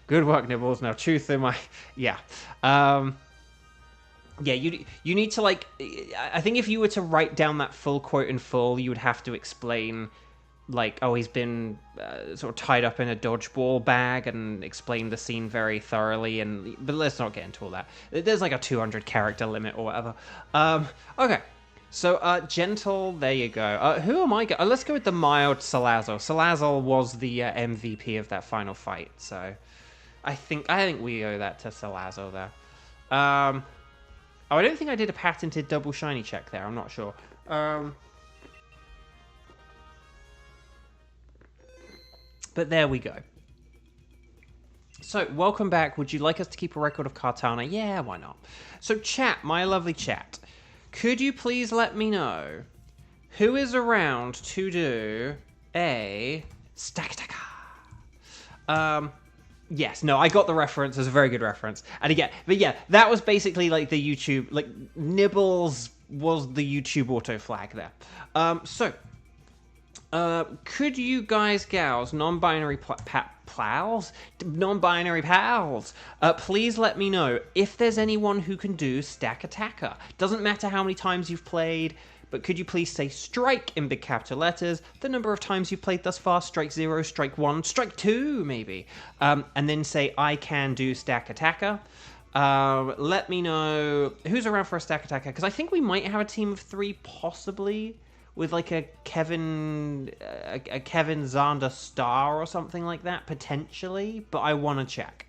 Good work, Nibbles. Now, chew through my... Yeah. Yeah, you need to, like... I think if you were to write down that full quote in full, you would have to explain... like, oh, he's been sort of tied up in a dodgeball bag and explain the scene very thoroughly. But let's not get into all that. There's like a 200 character limit or whatever. Okay, so Gentle, there you go. Who am I? Let's go with the mild Salazzle. Salazzle was the MVP of that final fight, so I think we owe that to Salazzle there. Oh, I don't think I did a patented double shiny check there. I'm not sure. But there we go. So, welcome back. Would you like us to keep a record of Kartana? Yeah, why not? So, chat, my lovely chat, could you please let me know who is around to do a stack attacker? Yes, no, I got the reference. It's a very good reference. And again, but yeah, that was basically like the YouTube, like Nibbles was the YouTube auto flag there. Could you guys, gals, non-binary pals, please let me know if there's anyone who can do Stack Attacker. Doesn't matter how many times you've played, but could you please say strike in big capital letters, the number of times you've played thus far, strike 0, strike 1, strike 2, maybe, and then say I can do Stack Attacker. Let me know who's around for a Stack Attacker, because I think we might have a team of 3, possibly, with like a Kevin Xander Star or something like that, potentially, but I want to check.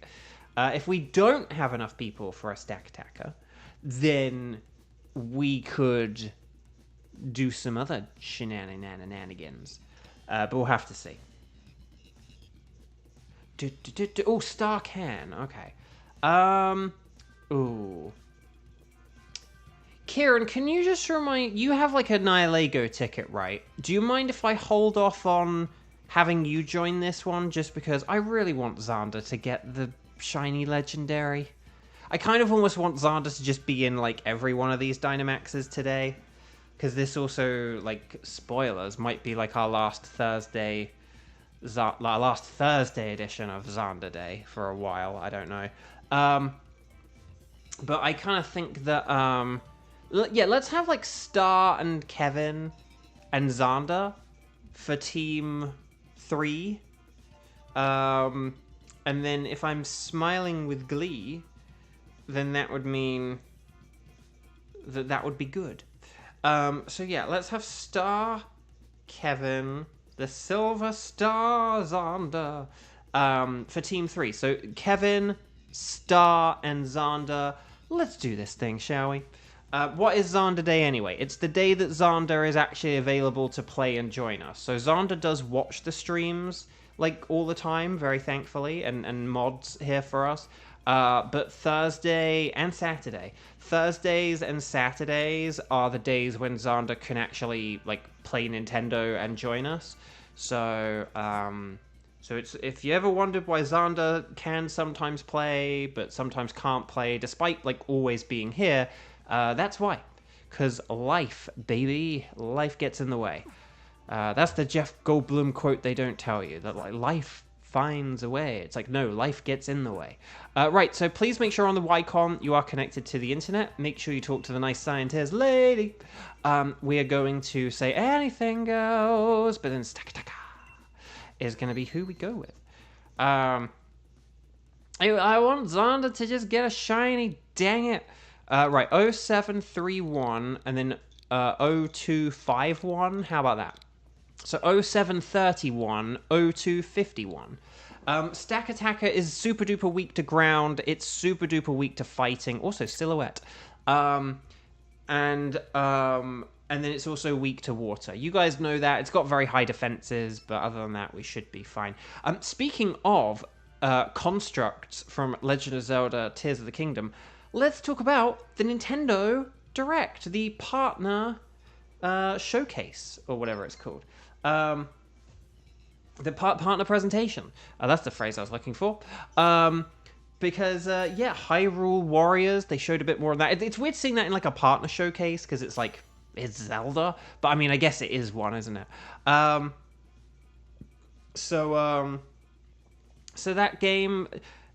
If we don't have enough people for a Stack Attacker, then we could do some other shenanigans. But we'll have to see. Oh, Star can. Okay. Ooh. Kieran, can you just remind... You have, like, a Nihilego ticket, right? Do you mind if I hold off on having you join this one? Just because I really want Xander to get the shiny legendary. I kind of almost want Xander to just be in, like, every one of these Dynamaxes today. Because this also, like, spoilers, might be, like, our last Thursday edition of Xander Day for a while. I don't know. But I kind of think that... yeah, let's have, like, Star and Kevin and Xander for Team 3. And then if I'm smiling with glee, then that would mean that would be good. So, yeah, let's have Star, Kevin, the Silver Star, Xander, for Team 3. So, Kevin, Star, and Xander. Let's do this thing, shall we? What is Xander Day anyway? It's the day that Xander is actually available to play and join us. So Xander does watch the streams, like, all the time, very thankfully, and mods here for us. But Thursday and Saturday. Thursdays and Saturdays are the days when Xander can actually, like, play Nintendo and join us. So, so it's, if you ever wondered why Xander can sometimes play, but sometimes can't play, despite, like, always being here... that's why. Because life, baby. Life gets in the way. That's the Jeff Goldblum quote they don't tell you. That, like, life finds a way. It's like, no, life gets in the way. Right, so please make sure on the Ycon you are connected to the internet. Make sure you talk to the nice scientist lady. We are going to say anything goes, but then Stakataka is going to be who we go with. I want Zonda to just get a shiny, dang it. Right, 0731 and then 0251. How about that? So 0731, 0251. Stakataka is super duper weak to ground. It's super duper weak to fighting. Also silhouette. And then it's also weak to water. You guys know that. It's got very high defenses, but other than that, we should be fine. Speaking of constructs from Legend of Zelda Tears of the Kingdom, let's talk about the Nintendo Direct, the partner showcase, or whatever it's called. The partner presentation. That's the phrase I was looking for. Because, yeah, Hyrule Warriors, they showed a bit more of that. It's weird seeing that in, like, a partner showcase, because it's, like, it's Zelda. But, I mean, I guess it is one, isn't it? So that game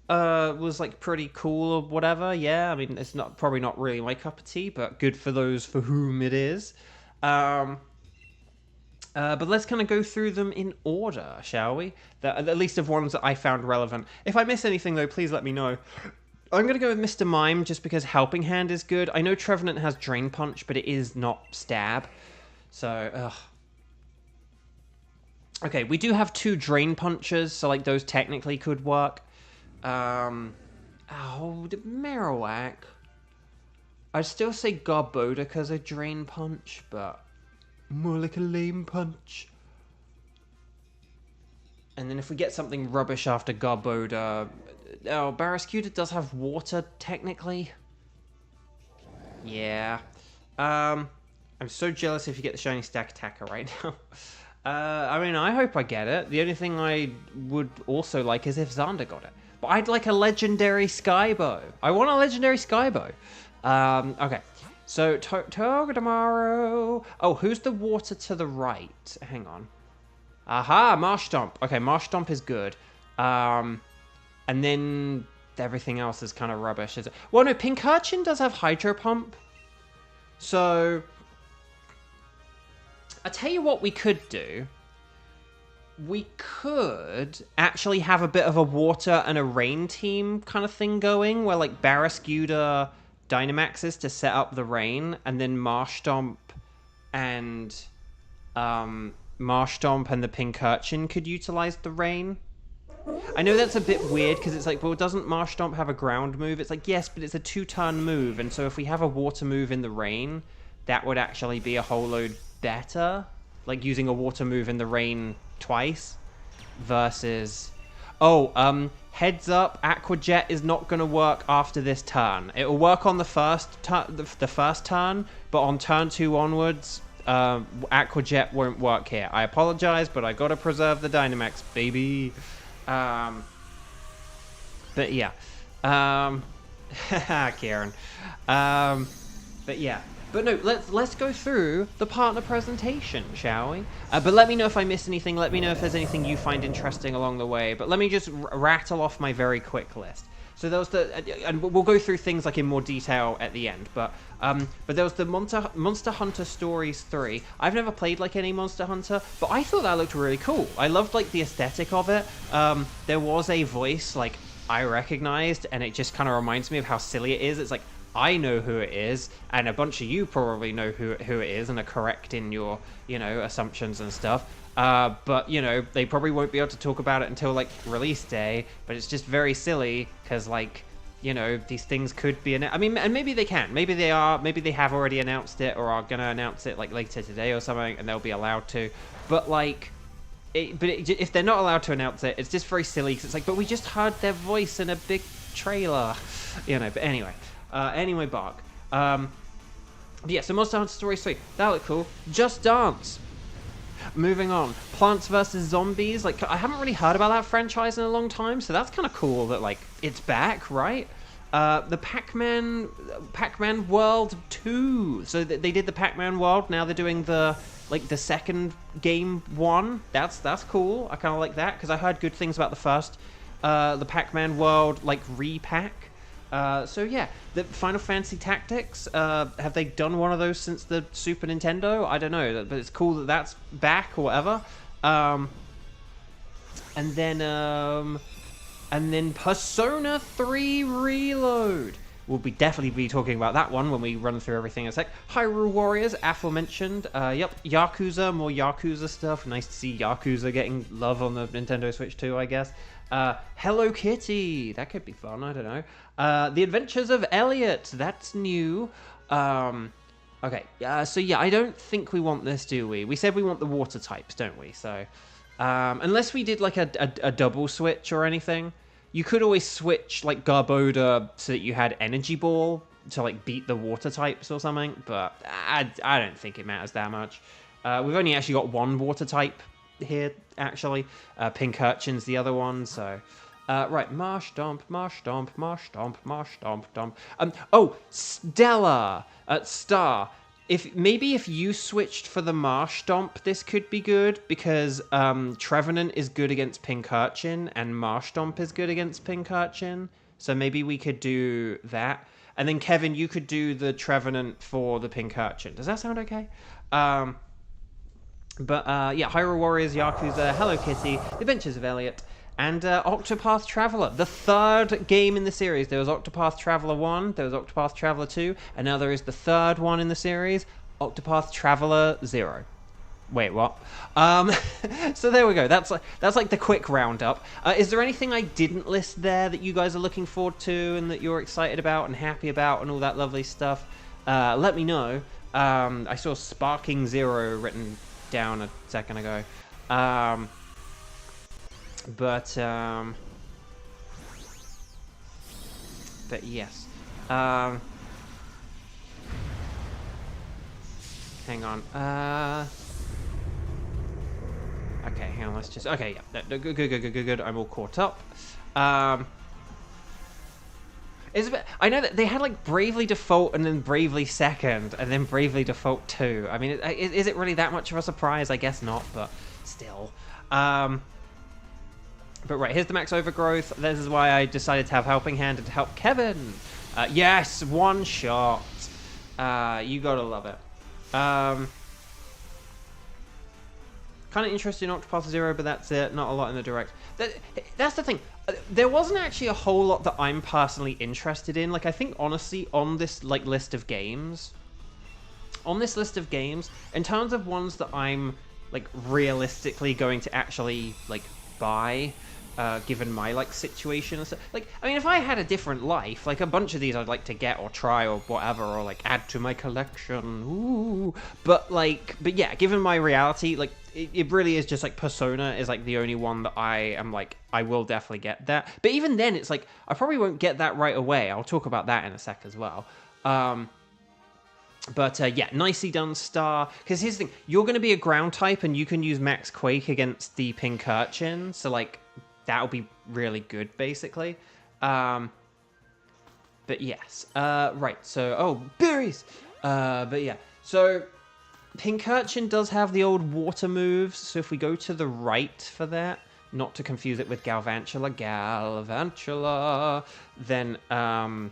was, like, pretty cool or whatever. Yeah, I mean, it's probably not really my cup of tea, but good for those for whom it is. But let's kind of go through them in order, shall we? At least of ones that I found relevant. If I miss anything, though, please let me know. I'm going to go with Mr. Mime just because Helping Hand is good. I know Trevenant has Drain Punch, but it is not Stab. So, ugh. Okay, we do have 2 Drain Punches, so, like, those technically could work. The Marowak. I'd still say Garbodor because of Drain Punch, but more like a lame punch. And then if we get something rubbish after Garbodor... Oh, Barraskewda does have water, technically. Yeah. I'm so jealous if you get the shiny Stakataka right now. I mean, I hope I get it. The only thing I would also like is if Xander got it. But I'd like a legendary Skybow. I want a legendary Skybow. Okay. So, Togedemaru... Oh, who's the water to the right? Hang on. Aha, Marshtomp. Okay, Marshtomp is good. And then everything else is kind of rubbish. Well, no, Pincurchin does have Hydro Pump. So, I'll tell you what we could do. We could actually have a bit of a water and a rain team kind of thing going, where, like, Barraskewda Dynamaxes to set up the rain, and then Marshtomp and the Pincurchin could utilize the rain. I know that's a bit weird because it's like, well, doesn't Marshtomp have a ground move? It's like, yes, but it's a 2-turn move, and so if we have a water move in the rain, that would actually be a whole load better. Like using a water move in the rain twice versus... Oh, heads up, Aqua Jet is not going to work after this turn. It will work on the first turn, but on turn 2 onwards, Aqua Jet won't work here. I apologize, but I got to preserve the Dynamax, baby. But yeah. Kieran. But yeah. But no, let's go through the partner presentation, shall we? But let me know if I miss anything. Let me know if there's anything you find interesting along the way. But let me just rattle off my very quick list. So there was and we'll go through things like in more detail at the end. But there was the Monster Hunter Stories 3. I've never played like any Monster Hunter, but I thought that looked really cool. I loved like the aesthetic of it. There was a voice like I recognized, and it just kind of reminds me of how silly it is. It's like, I know who it is, and a bunch of you probably know who it is and are correct in your, assumptions and stuff. But, they probably won't be able to talk about it until, like, release day. But it's just very silly because, like, these things could be... I mean, and maybe they can. Maybe they are. Maybe they have already announced it or are going to announce it, like, later today or something, and they'll be allowed to. But, like... if they're not allowed to announce it, it's just very silly because it's like, but we just heard their voice in a big trailer. But anyway... Anyway, Bark. Yeah, so Monster Hunter Stories 3. That looked cool. Just Dance. Moving on. Plants vs. Zombies. Like, I haven't really heard about that franchise in a long time, so that's kind of cool that, like, it's back, right? The Pac-Man World 2. So they did the Pac-Man World. Now they're doing the second game 1. That's cool. I kind of like that because I heard good things about the first, the Pac-Man World repack. So yeah, the Final Fantasy Tactics. Have they done one of those since the Super Nintendo? I don't know, but it's cool that that's back or whatever. And then Persona 3 Reload. We'll definitely be talking about that one when we run through everything in a sec. Hyrule Warriors, aforementioned. Yep, Yakuza, more Yakuza stuff. Nice to see Yakuza getting love on the Nintendo Switch too, I guess. Hello Kitty, that could be fun, I don't know. The Adventures of Elliot, that's new. Okay, so yeah, I don't think we want this, do we? We said we want the water types, don't we? So, unless we did a double switch or anything. You could always switch Garboda so that you had Energy Ball to beat the water types or something, but I don't think it matters that much. We've only actually got one water type here, actually. Pink Urchin's the other one, so... right, Marsh Dump, Marsh Dump, Marsh Dump, Marsh Dump, Dump. Oh, Stella! Star. Maybe if you switched for the Marsh Stomp, this could be good, because Trevenant is good against Pink Urchin, and Marsh Stomp is good against Pink Urchin. So maybe we could do that. And then, Kevin, you could do the Trevenant for the Pink Urchin. Does that sound okay? Yeah, Hyrule Warriors, Yakuza, Hello Kitty, The Adventures of Elliot, and Octopath Traveler, the third game in the series. There was Octopath Traveler 1, there was Octopath Traveler 2, and now there is the third one in the series, Octopath Traveler 0. Wait, what? So there we go. That's the quick roundup. Is there anything I didn't list there that you guys are looking forward to and that you're excited about and happy about and all that lovely stuff? Let me know. I saw Sparking 0 written down a second ago. But yes. Hang on. Okay, hang on. Let's just. Okay, yeah. Good. I'm all caught up. I know that they had Bravely Default and then Bravely Second and then Bravely Default 2. I mean, is it really that much of a surprise? I guess not, but still. But right, here's the Max Overgrowth. This is why I decided to have Helping Hand and to help Kevin. Yes, one shot. You gotta love it. Kind of interested in Octopath Zero, but that's it. Not a lot in the direct. That's the thing. There wasn't actually a whole lot that I'm personally interested in. I think, honestly, on this, list of games... On this list of games, in terms of ones that I'm, realistically going to actually, buy... given my situation and stuff. I mean, if I had a different life, a bunch of these I'd like to get or try or whatever, or add to my collection. Ooh. But yeah, given my reality, it really is just Persona is the only one that I am I will definitely get that. But even then, it's I probably won't get that right away. I'll talk about that in a sec as well. But yeah, nicely done, Star. Because here's the thing, you're going to be a ground type and you can use Max Quake against the Pink Urchin, so that'll be really good, basically. But yes. Right, so... Oh, berries! But yeah. So, Pink Urchin does have the old water moves, so if we go to the right for that, not to confuse it with Galvantula, then, I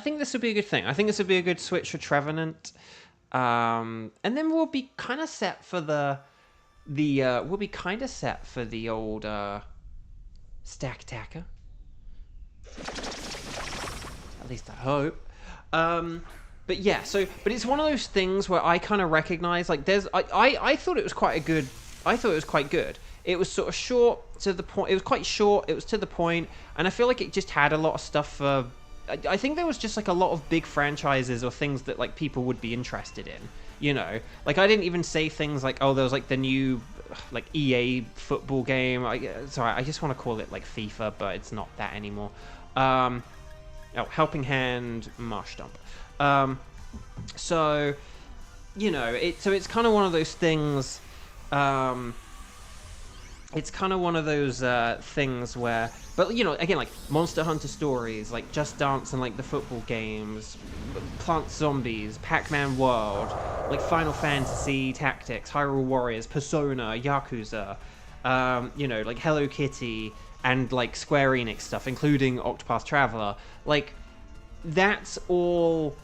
think this would be a good thing. I think this would be a good switch for Trevenant. And then we'll be kind of set for we'll be kind of set for the old Stack Attacker. At least I hope. But yeah, but it's one of those things where I kind of recognize I thought it was quite a good. I thought it was quite good. It was sort of short to the point. It was quite short. It was to the point, and I feel like it just had a lot of stuff for. I think there was just a lot of big franchises or things that people would be interested in. You know, I didn't even say things oh, there was the new EA football game. Sorry, I just want to call it FIFA, but it's not that anymore. Oh, Helping Hand, Marsh Dump. So, you know, it's kind of one of those things. it's kind of one of those things where, but you know, again, like Monster Hunter Stories, like Just Dance and like the football games, Plants Zombies, Pac-Man World, like Final Fantasy Tactics, Hyrule Warriors, Persona, Yakuza, you know, like Hello Kitty, and like Square Enix stuff, including Octopath Traveler, like that's all,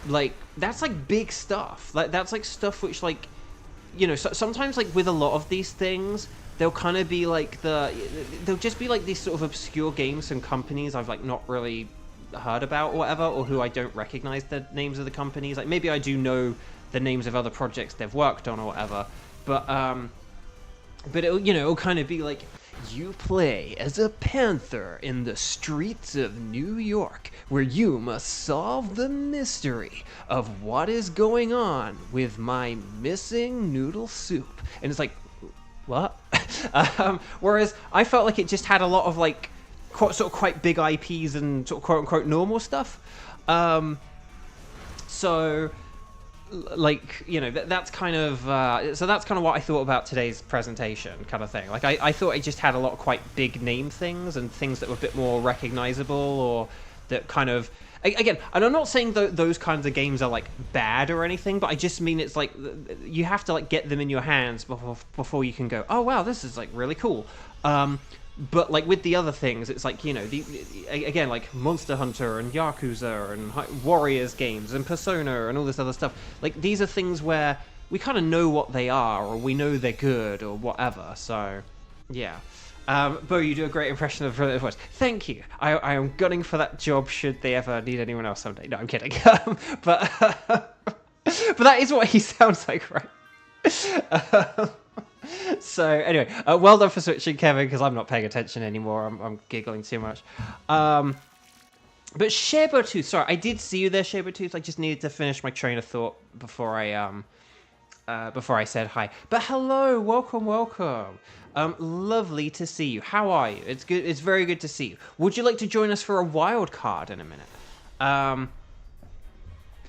like that's like big stuff, like that's like stuff which, like, you know, so sometimes like with a lot of these things, they'll kind of be like they'll just be like these sort of obscure games from companies I've like not really heard about or whatever, or who I don't recognize the names of the companies. Like maybe I do know the names of other projects they've worked on or whatever, but it'll, you know, it'll kind of be like, you play as a panther in the streets of New York, where you must solve the mystery of what is going on with my missing noodle soup. And it's like, what? Whereas I felt like it just had a lot of like quite big IPs and sort of quote unquote normal stuff. So like, you know, that's kind of so that's kind of what I thought about today's presentation, kind of thing. Like I thought it just had a lot of quite big name things and things that were a bit more recognizable, or that kind of, again, and I'm not saying those kinds of games are like bad or anything, but I just mean it's like you have to like get them in your hands before you can go, oh wow, this is like really cool. But like with the other things, it's like, you know, again, like Monster Hunter and Yakuza and Warriors games and Persona and all this other stuff. Like these are things where we kind of know what they are, or we know they're good or whatever. So yeah. Bo, you do a great impression of the voice. Thank you. I am gunning for that job should they ever need anyone else someday. No, I'm kidding. But that is what he sounds like, right? So anyway, well done for switching, Kevin, because I'm not paying attention anymore. I'm giggling too much. But Shabertooth, sorry, I did see you there, Shabertooth. I just needed to finish my train of thought before I said hi. But hello, welcome. Lovely to see you. How are you? It's good. It's very good to see you. Would you like to join us for a wild card in a minute?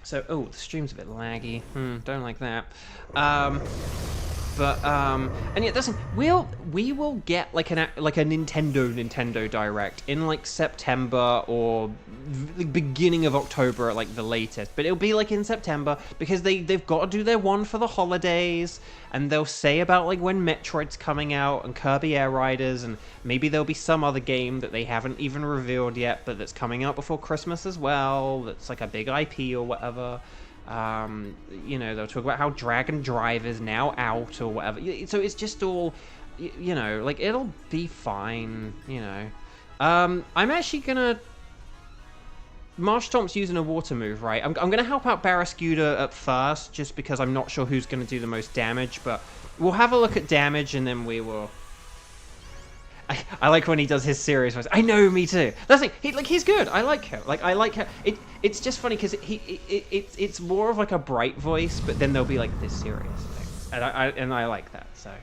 So, oh, the stream's a bit laggy. Don't like that. But and yeah, listen, we will get like a Nintendo Direct in like September or the beginning of October at like the latest. But it'll be like in September, because they've got to do their one for the holidays, and they'll say about like when Metroid's coming out and Kirby Air Riders, and maybe there'll be some other game that they haven't even revealed yet, but that's coming out before Christmas as well. That's like a big IP or whatever. You know, they'll talk about how Dragon Drive is now out or whatever. So it's just all, you know, like it'll be fine, you know. I'm actually gonna, Marshtomp's using a water move, right? I'm gonna help out Barrascuda at first, just because I'm not sure who's gonna do the most damage, but we'll have a look at damage and then we will. I like when he does his serious voice. I know, me too. That's like he's good. I like him. Like I like him. It's just funny because it's more of like a bright voice, but then there'll be like this serious thing, and I like that. So,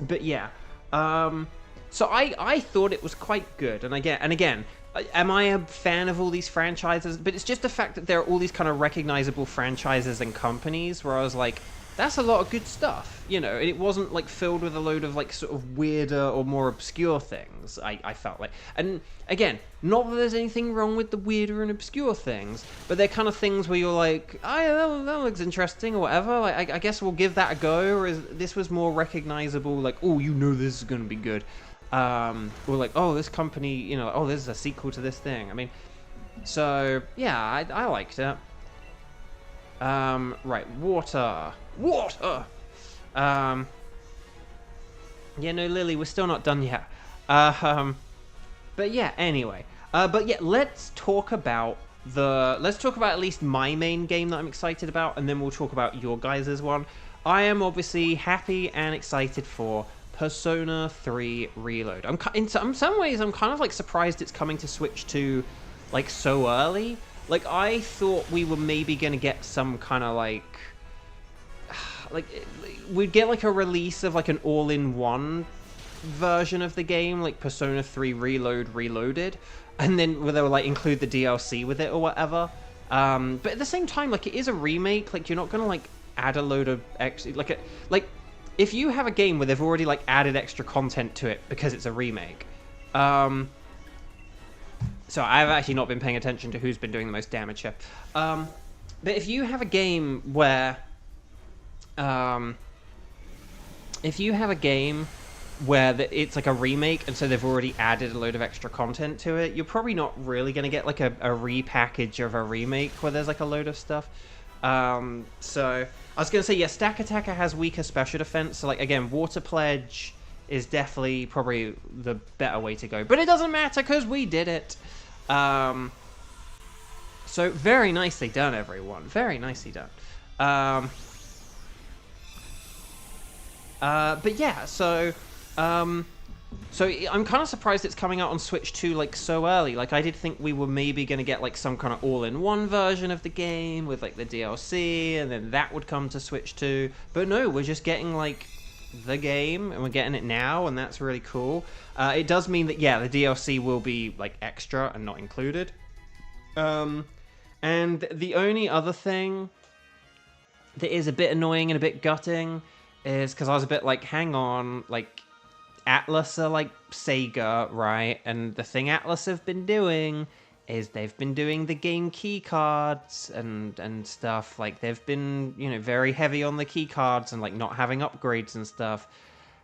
but yeah, so I thought it was quite good. And again, am I a fan of all these franchises? But it's just the fact that there are all these kind of recognizable franchises and companies where I was like, that's a lot of good stuff, you know, and it wasn't like filled with a load of like sort of weirder or more obscure things, I felt like. And again, not that there's anything wrong with the weirder and obscure things, but they're kind of things where you're like, oh yeah, that looks interesting or whatever, like, I guess we'll give that a go. Or this was more recognizable, like, oh, you know this is going to be good. Or like, oh, this company, you know, oh, this is a sequel to this thing. I mean, so yeah, I liked it. Right, water. Yeah, no, Lily, we're still not done yet. But yeah, anyway. But yeah, let's talk about at least my main game that I'm excited about, and then we'll talk about your guys' one. I am obviously happy and excited for Persona 3 Reload. In some ways, I'm kind of like surprised it's coming to Switch 2 like so early. Like, I thought we were maybe gonna get some kind of like we'd get like a release of like an all-in-one version of the game, like Persona 3 Reloaded, and then they would like include the DLC with it or whatever. But at the same time, like, it is a remake. Like, you're not gonna like add a load of extra, like if you have a game where they've already like added extra content to it because it's a remake, so I've actually not been paying attention to who's been doing the most damage here. But if you have a game where, it's like a remake, and so they've already added a load of extra content to it, you're probably not really going to get like a repackage of a remake where there's like a load of stuff. So I was going to say, yeah, Stack Attacker has weaker special defense. So like, again, Water Pledge is definitely probably the better way to go. But it doesn't matter because we did it. So very nicely done, everyone. Very nicely done. But yeah, so I'm kind of surprised it's coming out on Switch 2 like so early. Like, I did think we were maybe going to get like some kind of all-in-one version of the game with like the DLC, and then that would come to Switch 2. But no, we're just getting like the game, and we're getting it now, and that's really cool. It does mean that, yeah, the DLC will be like extra and not included. And the only other thing that is a bit annoying and a bit gutting is because I was a bit like, hang on, like, Atlas are like Sega, right? And the thing Atlas have been doing is they've been doing the game key cards and stuff. Like, they've been, you know, very heavy on the key cards and like not having upgrades and stuff.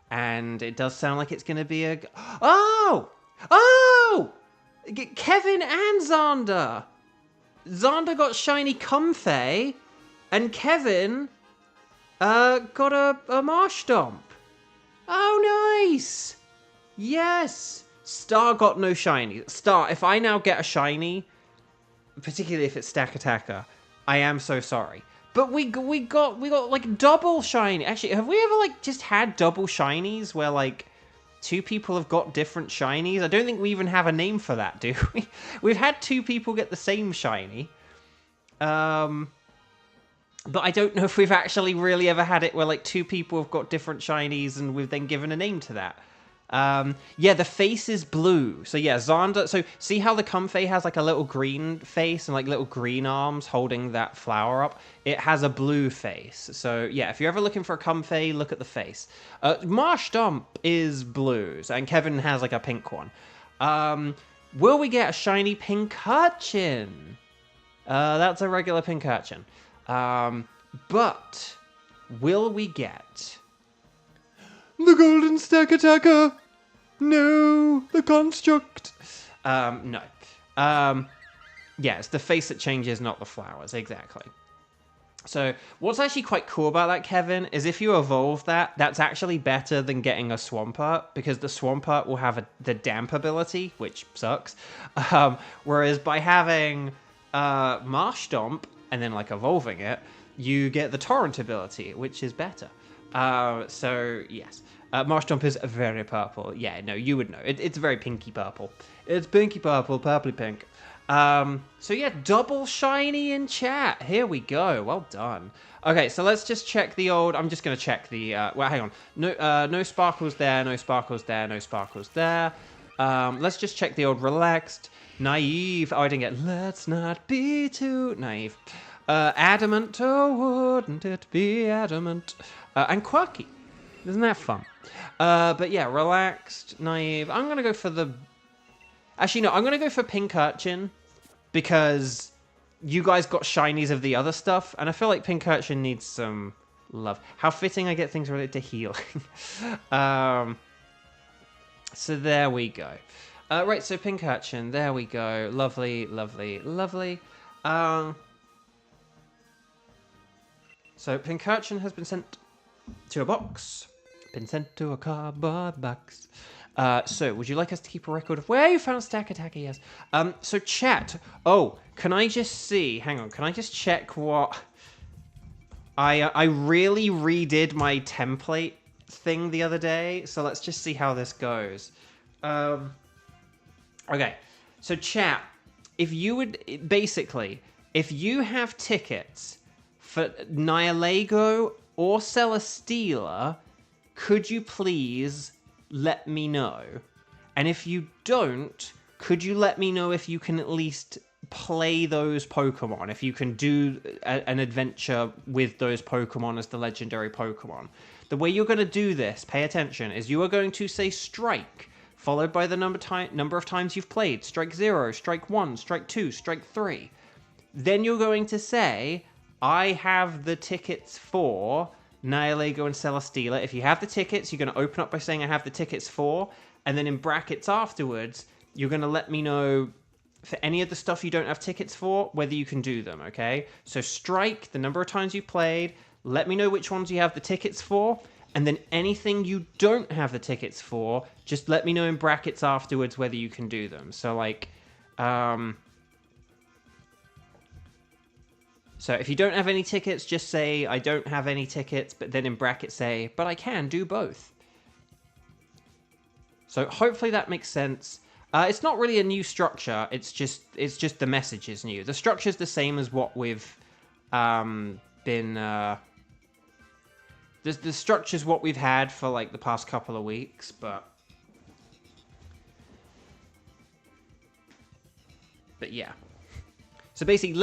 And it does sound like it's going to be a... Oh! Kevin and Xander! Xander got shiny Comfey, and Kevin got a Marsh Stomp. Oh, nice! Yes! Star got no shiny. Star, if I now get a shiny, particularly if it's Stack Attacker, I am so sorry. But we got like double shiny. Actually, have we ever like just had double shinies where like two people have got different shinies? I don't think we even have a name for that, do we? We've had two people get the same shiny. But I don't know if we've actually really ever had it where like two people have got different shinies and we've then given a name to that. Yeah, the face is blue. So yeah, Xander. So see how the Comfey has like a little green face and like little green arms holding that flower up? It has a blue face. So yeah, if you're ever looking for a Comfey, look at the face. Marsh Stomp is blues, and Kevin has like a pink one. Will we get a shiny Pincurchin? That's a regular Pincurchin. But will we get the Golden Stack Attacker? No, the Construct. No. Yeah, it's the face that changes, not the flowers. Exactly. So what's actually quite cool about that, Kevin, is if you evolve that, that's actually better than getting a Swampert, because the Swampert will have the damp ability, which sucks. Whereas by having Marsh Stomp and then like evolving it, you get the Torrent ability, which is better. So yes, Marsh Stomp is very purple. Yeah, no, you would know. It's very pinky purple. It's pinky purple, purpley pink. So yeah, double shiny in chat. Here we go. Well done. Okay, so let's just check the old... I'm just going to check the... well, hang on. No sparkles there, no sparkles there, no sparkles there. Let's just check the old relaxed, naive. Oh, I didn't get... Let's not be too naive. Adamant, oh, wouldn't it be adamant? And quirky. Isn't that fun? But yeah, relaxed, naive. I'm going to go for the... Actually, no, I'm going to go for Pincurchin, because you guys got shinies of the other stuff, and I feel like Pincurchin needs some love. How fitting I get things related to healing. So there we go. Right, so Pincurchin, there we go. Lovely, lovely, lovely. So Pincurchin has been sent to a box. Been sent to a cardboard box. So, would you like us to keep a record of where you found Stack Attacker? Yes. So chat. Oh, can I just see? Hang on. Can I just check what... I really redid my template thing the other day. So let's just see how this goes. Okay. So chat, if you would... Basically, if you have tickets for Nihilego or Celesteela, could you please... let me know. And if you don't, could you let me know if you can at least play those Pokemon, if you can do an adventure with those Pokemon as the legendary Pokemon, the way you're going to do this, pay attention, is you are going to say strike, followed by the number of times you've played. Strike 0, strike 1, strike 2, strike 3. Then you're going to say, I have the tickets for Nihilego and Celesteela. If you have the tickets, you're going to open up by saying I have the tickets for, and then in brackets afterwards, you're going to let me know for any of the stuff you don't have tickets for, whether you can do them, okay? So strike, the number of times you played, let me know which ones you have the tickets for, and then anything you don't have the tickets for, just let me know in brackets afterwards whether you can do them. So, like, so if you don't have any tickets, just say, I don't have any tickets, but then in brackets say, but I can do both. So hopefully that makes sense. It's not really a new structure, it's just the message is new. The structure's the same as what we've been... The structure's what we've had for, like, the past couple of weeks, but yeah. So basically,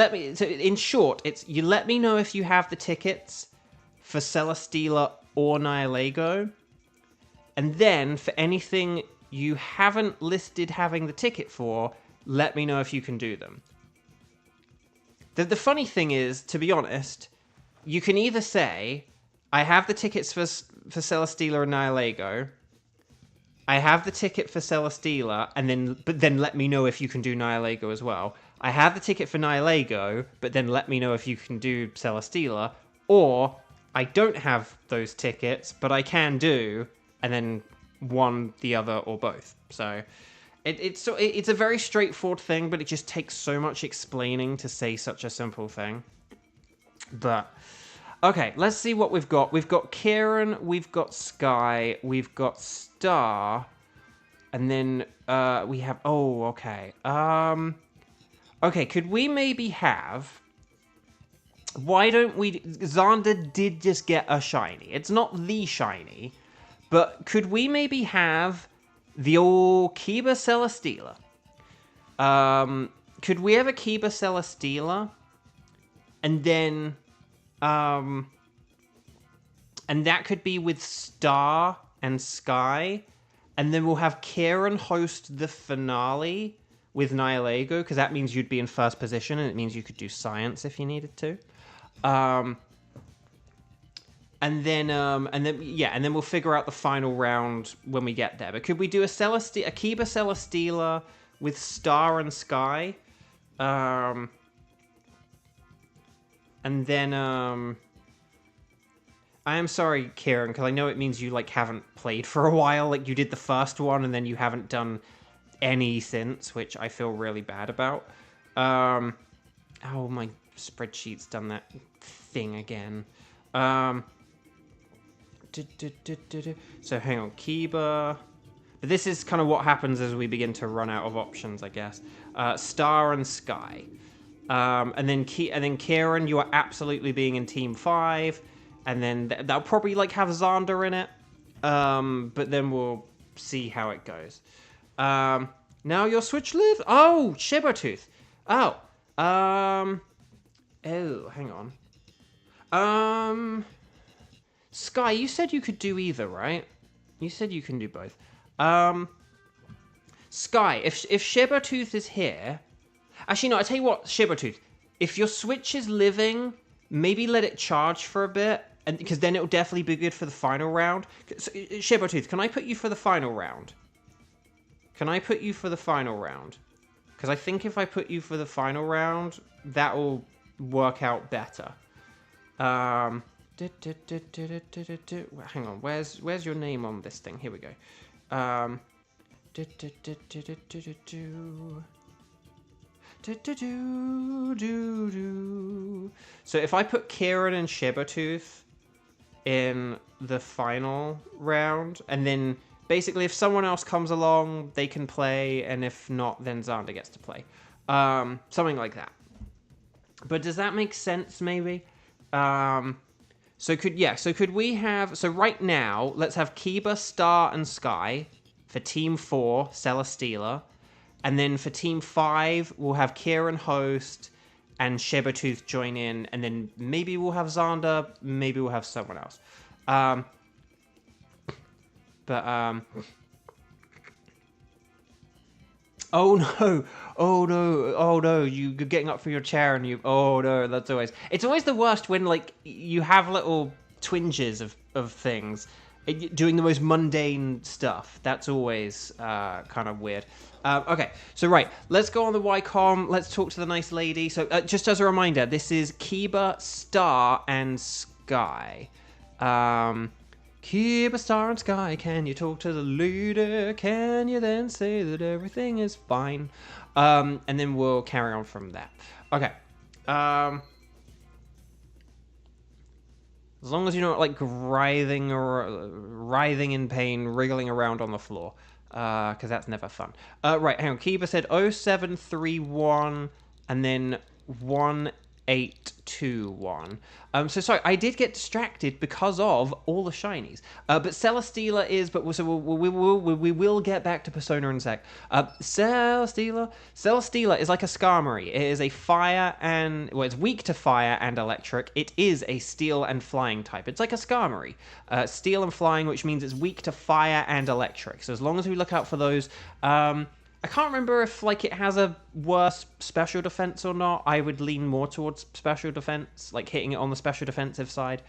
in short, it's you let me know if you have the tickets for Celesteela or Nihilego, and then for anything you haven't listed having the ticket for, let me know if you can do them. The funny thing is, to be honest, you can either say, I have the tickets for Celesteela and Nihilego, I have the ticket for Celesteela, but then let me know if you can do Nihilego as well. I have the ticket for Nihilego, but then let me know if you can do Celesteela. Or, I don't have those tickets, but I can do, and then one, the other, or both. So, it's a very straightforward thing, but it just takes so much explaining to say such a simple thing. But, okay, let's see what we've got. We've got Kieran, we've got Sky, we've got Star, and then we have... Oh, okay. Okay, could we maybe have... Why don't we... Xander did just get a shiny. It's not the shiny, but could we maybe have the old Kiba Celesteela? Could we have a Kiba Celesteela? And then... and that could be with Star and Sky. And then we'll have Kieran host the finale with Nihilego, because that means you'd be in first position, and it means you could do science if you needed to. And then we'll figure out the final round when we get there. But could we do a Kiba Celesteela with Star and Sky? And then, I am sorry, Kieran, because I know it means you, like, haven't played for a while. Like, you did the first one, and then you haven't done any since, which I feel really bad about. Oh, my spreadsheet's done that thing again. So, hang on, Kiba. But this is kind of what happens as we begin to run out of options, I guess. Star and Sky. And then Kieran, you are absolutely being in Team 5. And then that'll probably, like, have Xander in it. But then we'll see how it goes. Now your Switch live? Oh, Shibertooth. Oh. Oh, hang on. Sky, you said you could do either, right? You said you can do both. Sky, if Shibertooth is here... Actually, no, I tell you what, Shibertooth. If your Switch is living, maybe let it charge for a bit, and because then it'll definitely be good for the final round. So, Shibertooth, can I put you for the final round? Can I put you for the final round? Because I think if I put you for the final round, that will work out better. Hang on, where's your name on this thing? Here we go. So if I put Kieran and Shibertooth in the final round, and then basically if someone else comes along, they can play, and if not, then Xander gets to play. Something like that. But does that make sense, maybe? So could we have... So right now, let's have Kiba, Star, and Sky for Team 4, Celesteela. And then for Team 5, we'll have Kieran host and Sabertooth join in. And then maybe we'll have Xander, maybe we'll have someone else. Oh no, oh no, oh no, you're getting up from your chair and oh no, it's always the worst when, like, you have little twinges of things, doing the most mundane stuff. That's always kind of weird. Okay, so right, let's go on the Ycom, let's talk to the nice lady. So just as a reminder, this is Kiba, Star, and Sky. Kiba, Star, and Sky, can you talk to the leader? Can you then say that everything is fine? And then we'll carry on from that. Okay. As long as you're not, like, writhing in pain, wriggling around on the floor. Because that's never fun. Right, hang on. Kiba said 0731 and then 1821. So sorry, I did get distracted because of all the shinies. But Celesteela is, but so we will get back to Persona in a sec. Celesteela is like a Skarmory. It is a fire and, well, it's weak to fire and electric. It is a steel and flying type. It's like a Skarmory. Steel and flying, which means it's weak to fire and electric. So as long as we look out for those, I can't remember if, like, it has a worse special defense or not. I would lean more towards special defense, like hitting it on the special defensive side.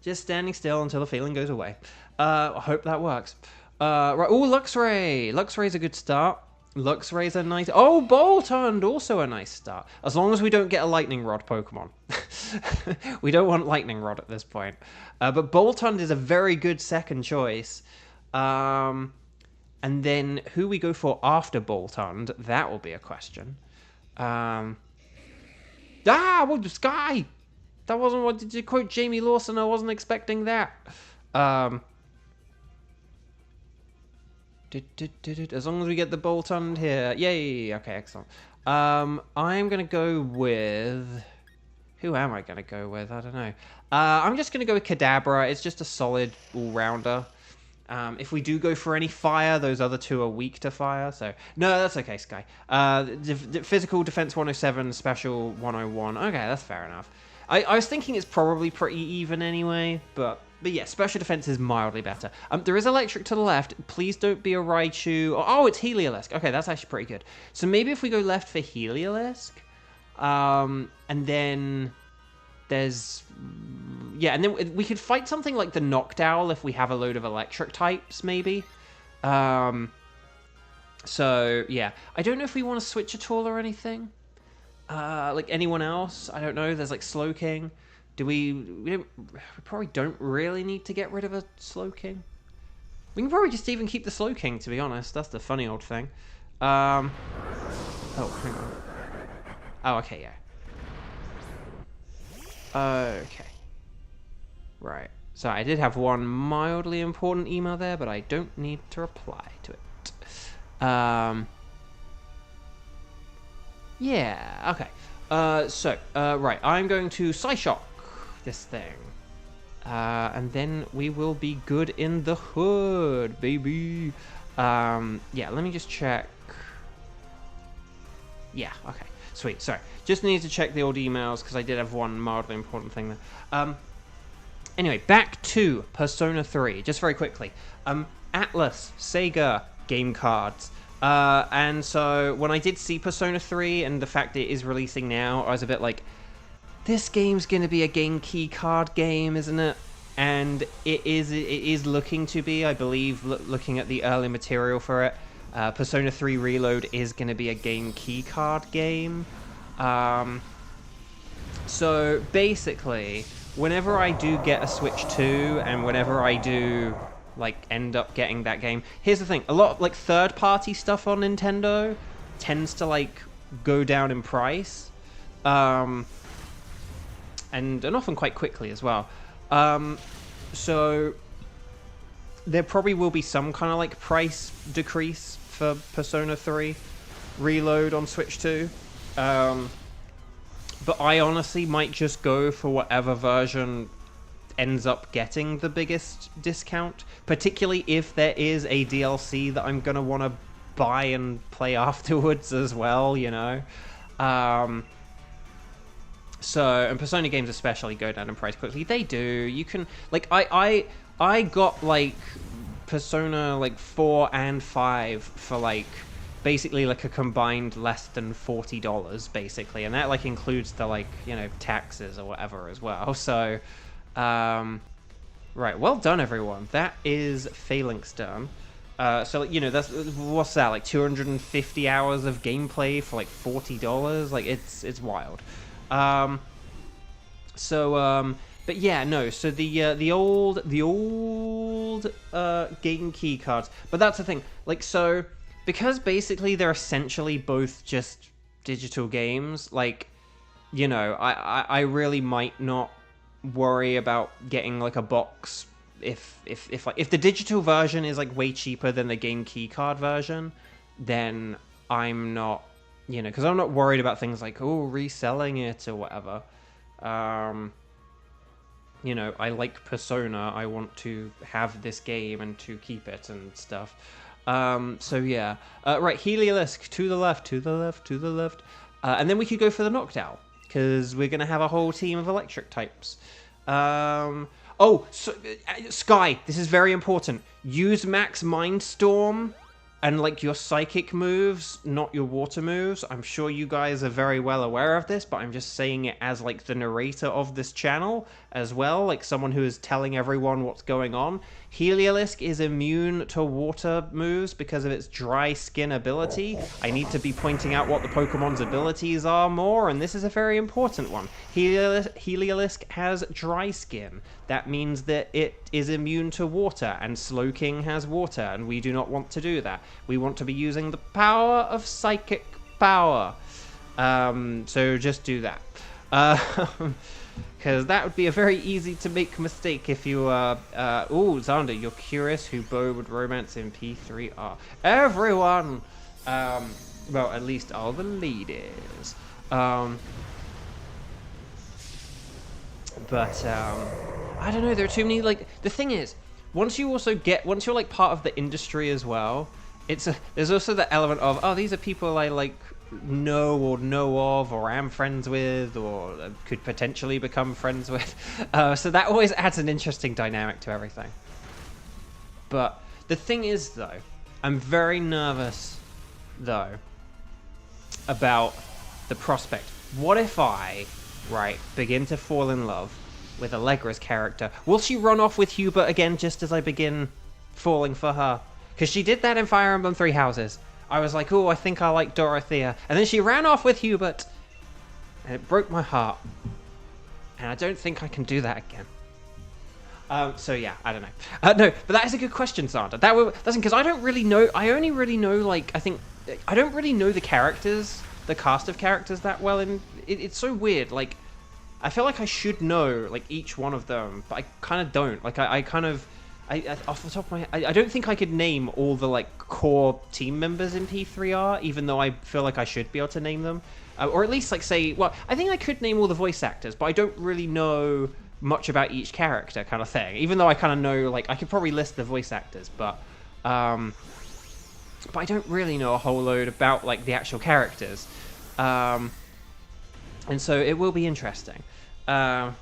Just standing still until the feeling goes away. I hope that works. Right, oh, Luxray. Luxray's a good start. Luxray's a nice... Oh, Boltund, also a nice start. As long as we don't get a Lightning Rod Pokemon. We don't want Lightning Rod at this point. But Boltund is a very good second choice. And then who we go for after Boltund, that will be a question. Well, Sky! That wasn't what, did you quote Jamie Lawson? I wasn't expecting that. As long as we get the Boltund here. Yay! Okay, excellent. I'm going to go with... Who am I going to go with? I don't know. I'm just going to go with Kadabra. It's just a solid all-rounder. If we do go for any fire, those other two are weak to fire, so... No, that's okay, Sky. Physical defense 107, special 101. Okay, that's fair enough. I was thinking it's probably pretty even anyway, but yeah, special defense is mildly better. There is electric to the left. Please don't be a Raichu. Oh, it's Heliolisk. Okay, that's actually pretty good. So maybe if we go left for Heliolisk, and then there's... Yeah, and then we could fight something like the Noctowl if we have a load of electric types, maybe. So, yeah. I don't know if we want to switch at all or anything. Like anyone else? I don't know. There's like Slowking. We probably don't really need to get rid of a Slowking. We can probably just even keep the Slowking, to be honest. That's the funny old thing. Oh, hang on. Oh, okay, yeah. Okay. Right. So I did have one mildly important email there, but I don't need to reply to it. Yeah, okay. Right. I'm going to Psyshock this thing. And then we will be good in the hood, baby. Yeah, let me just check. Yeah, okay. Sweet, sorry. Just needed to check the old emails because I did have one mildly important thing there. Anyway, back to Persona 3, just very quickly. Atlas, Sega, game cards. And so when I did see Persona 3 and the fact it is releasing now, I was a bit like, this game's going to be a game key card game, isn't it? And it is looking to be, I believe, looking at the early material for it. Persona 3 Reload is going to be a game key card game. So basically, whenever I do get a Switch 2 and whenever I do like end up getting that game, here's the thing, a lot of like third-party stuff on Nintendo tends to like go down in price, and often quite quickly as well. So there probably will be some kind of like price decrease for Persona 3 Reload on Switch 2. But I honestly might just go for whatever version ends up getting the biggest discount, particularly if there is a DLC that I'm gonna want to buy and play afterwards as well, you know. So, and Persona games especially go down in price quickly. They do. You can, like, I got, like, Persona, like, 4 and 5 for, like, basically, like, a combined less than $40, basically. And that, like, includes the, like, you know, taxes or whatever as well. So, right, well done, everyone. That is Phalanx done. So, you know, that's, what's that, like, 250 hours of gameplay for, like, $40? Like, it's wild. But yeah, no, so the old game key cards, but that's the thing, like, so, because basically they're essentially both just digital games, like, you know, I really might not worry about getting, like, a box if the digital version is, like, way cheaper than the game key card version, then I'm not, you know, because I'm not worried about things like, oh, reselling it or whatever. You know, I like Persona. I want to have this game and to keep it and stuff. So yeah. Right, Heliolisk, to the left, to the left, to the left. And then we could go for the Noctowl, because we're going to have a whole team of electric types. Oh, so, Sky, this is very important. Use Max Mindstorm and, like, your psychic moves, not your water moves. I'm sure you guys are very well aware of this, but I'm just saying it as, like, the narrator of this channel as well, like someone who is telling everyone what's going on. Heliolisk is immune to water moves because of its dry skin ability. I need to be pointing out what the Pokemon's abilities are more, and this is a very important one. Heliolisk has dry skin. That means that it is immune to water, and Slowking has water, and we do not want to do that. We want to be using the power of psychic power. So just do that. Because that would be a very easy to make mistake if you, ooh, Xander, you're curious who Bo would romance in P3 are. Everyone! Well, at least all the ladies. But, I don't know, there are too many, like, the thing is, once you're, like, part of the industry as well, there's also the element of, oh, these are people I, like, know of or am friends with or could potentially become friends with. So that always adds an interesting dynamic to everything. But the thing is, though, I'm very nervous, though, about the prospect. What if I, right, begin to fall in love with Allegra's character? Will she run off with Hubert again just as I begin falling for her? Because she did that in Fire Emblem Three Houses. I was like, oh, I think I like Dorothea. And then she ran off with Hubert. And it broke my heart. And I don't think I can do that again. So yeah, I don't know. No, but that is a good question, Xander. That's because I don't really know. I only really know, like, I don't really know the characters, the cast of characters that well. And it's so weird. Like, I feel like I should know, like, each one of them. But I kind of don't. Like, I off the top of my head, I don't think I could name all the, like, core team members in P3R, even though I feel like I should be able to name them. Or at least, like, say, well, I think I could name all the voice actors, but I don't really know much about each character, kind of thing. Even though I kind of know, like, I could probably list the voice actors, but I don't really know a whole load about, like, the actual characters. And so it will be interesting. Edit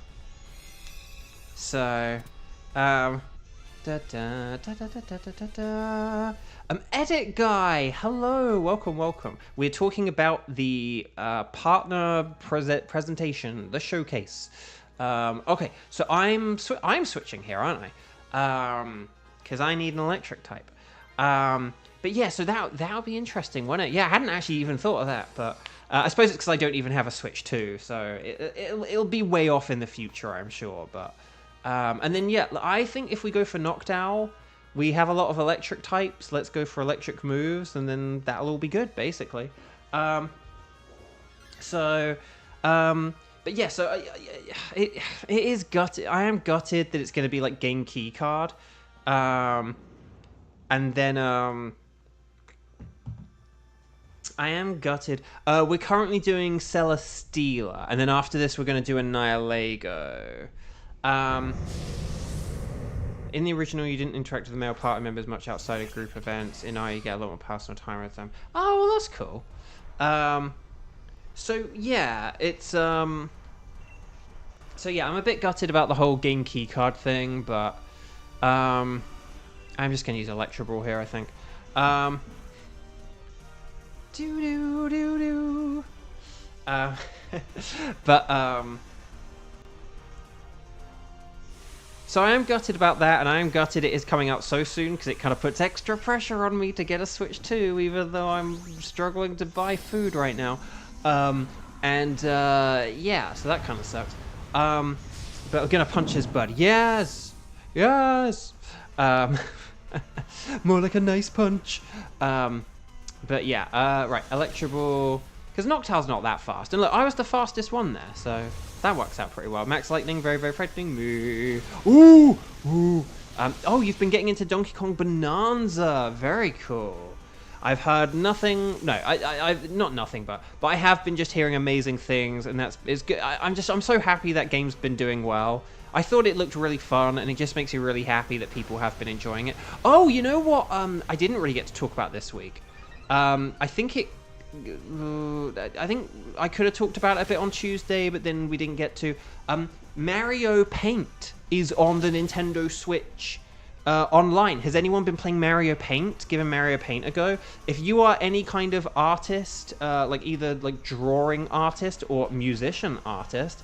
guy, hello, welcome. We're talking about the partner presentation, the showcase. Okay, so I'm switching here, aren't I? Because I need an electric type. But yeah, so that'll be interesting, won't it? Yeah, I hadn't actually even thought of that, but I suppose it's because I don't even have a Switch 2, so it'll be way off in the future, I'm sure, but. And then, yeah, I think if we go for Noctowl, we have a lot of electric types. Let's go for electric moves, and then that'll all be good, basically. But yeah, so it is gutted. I am gutted that it's going to be, like, game key card. And then, I am gutted. We're currently doing Celesteela, and then after this we're going to do Annihilego. In the original, you didn't interact with the male party members much outside of group events. In now, you get a lot more personal time with them. Oh, well, that's cool. So yeah, it's So yeah, I'm a bit gutted about the whole game keycard thing, but I'm just gonna use Electro Brawl here, I think. So I am gutted about that, and I am gutted it is coming out so soon, because it kind of puts extra pressure on me to get a Switch 2, even though I'm struggling to buy food right now. Yeah, so that kind of sucks. But we're gonna punch his bud. Yes! Yes! More like a nice punch. But yeah, right, Electro Ball, because Noctow's not that fast. And look, I was the fastest one there, so that works out pretty well. Max Lightning, very, very frightening. Me. Ooh! Ooh! Oh, you've been getting into Donkey Kong Bonanza. Very cool. I've heard nothing. No, I've not nothing, but I have been just hearing amazing things, and it's good. I'm so happy that game's been doing well. I thought it looked really fun, and it just makes me really happy that people have been enjoying it. Oh, you know what? I didn't really get to talk about this week. I think I could have talked about it a bit on Tuesday, but then we didn't get to. Mario Paint is on the Nintendo Switch online. Has anyone been playing Mario Paint? Giving Mario Paint a go? If you are any kind of artist, like either like drawing artist or musician artist,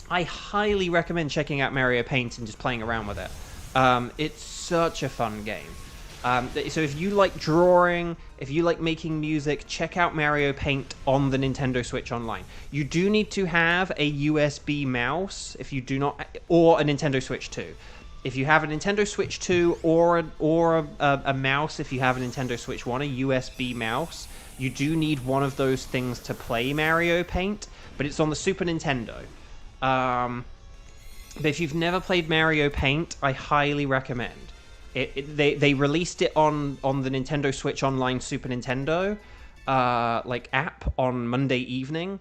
I highly recommend checking out Mario Paint and just playing around with it. It's such a fun game. So if you like drawing, if you like making music, check out Mario Paint on the Nintendo Switch Online. You do need to have a USB mouse if you do not, or a Nintendo Switch 2. If you have a Nintendo Switch 2 or a mouse, if you have a Nintendo Switch 1, a USB mouse, you do need one of those things to play Mario Paint, but it's on the Super Nintendo. But if you've never played Mario Paint, I highly recommend. They released it on the Nintendo Switch Online Super Nintendo like app on Monday evening.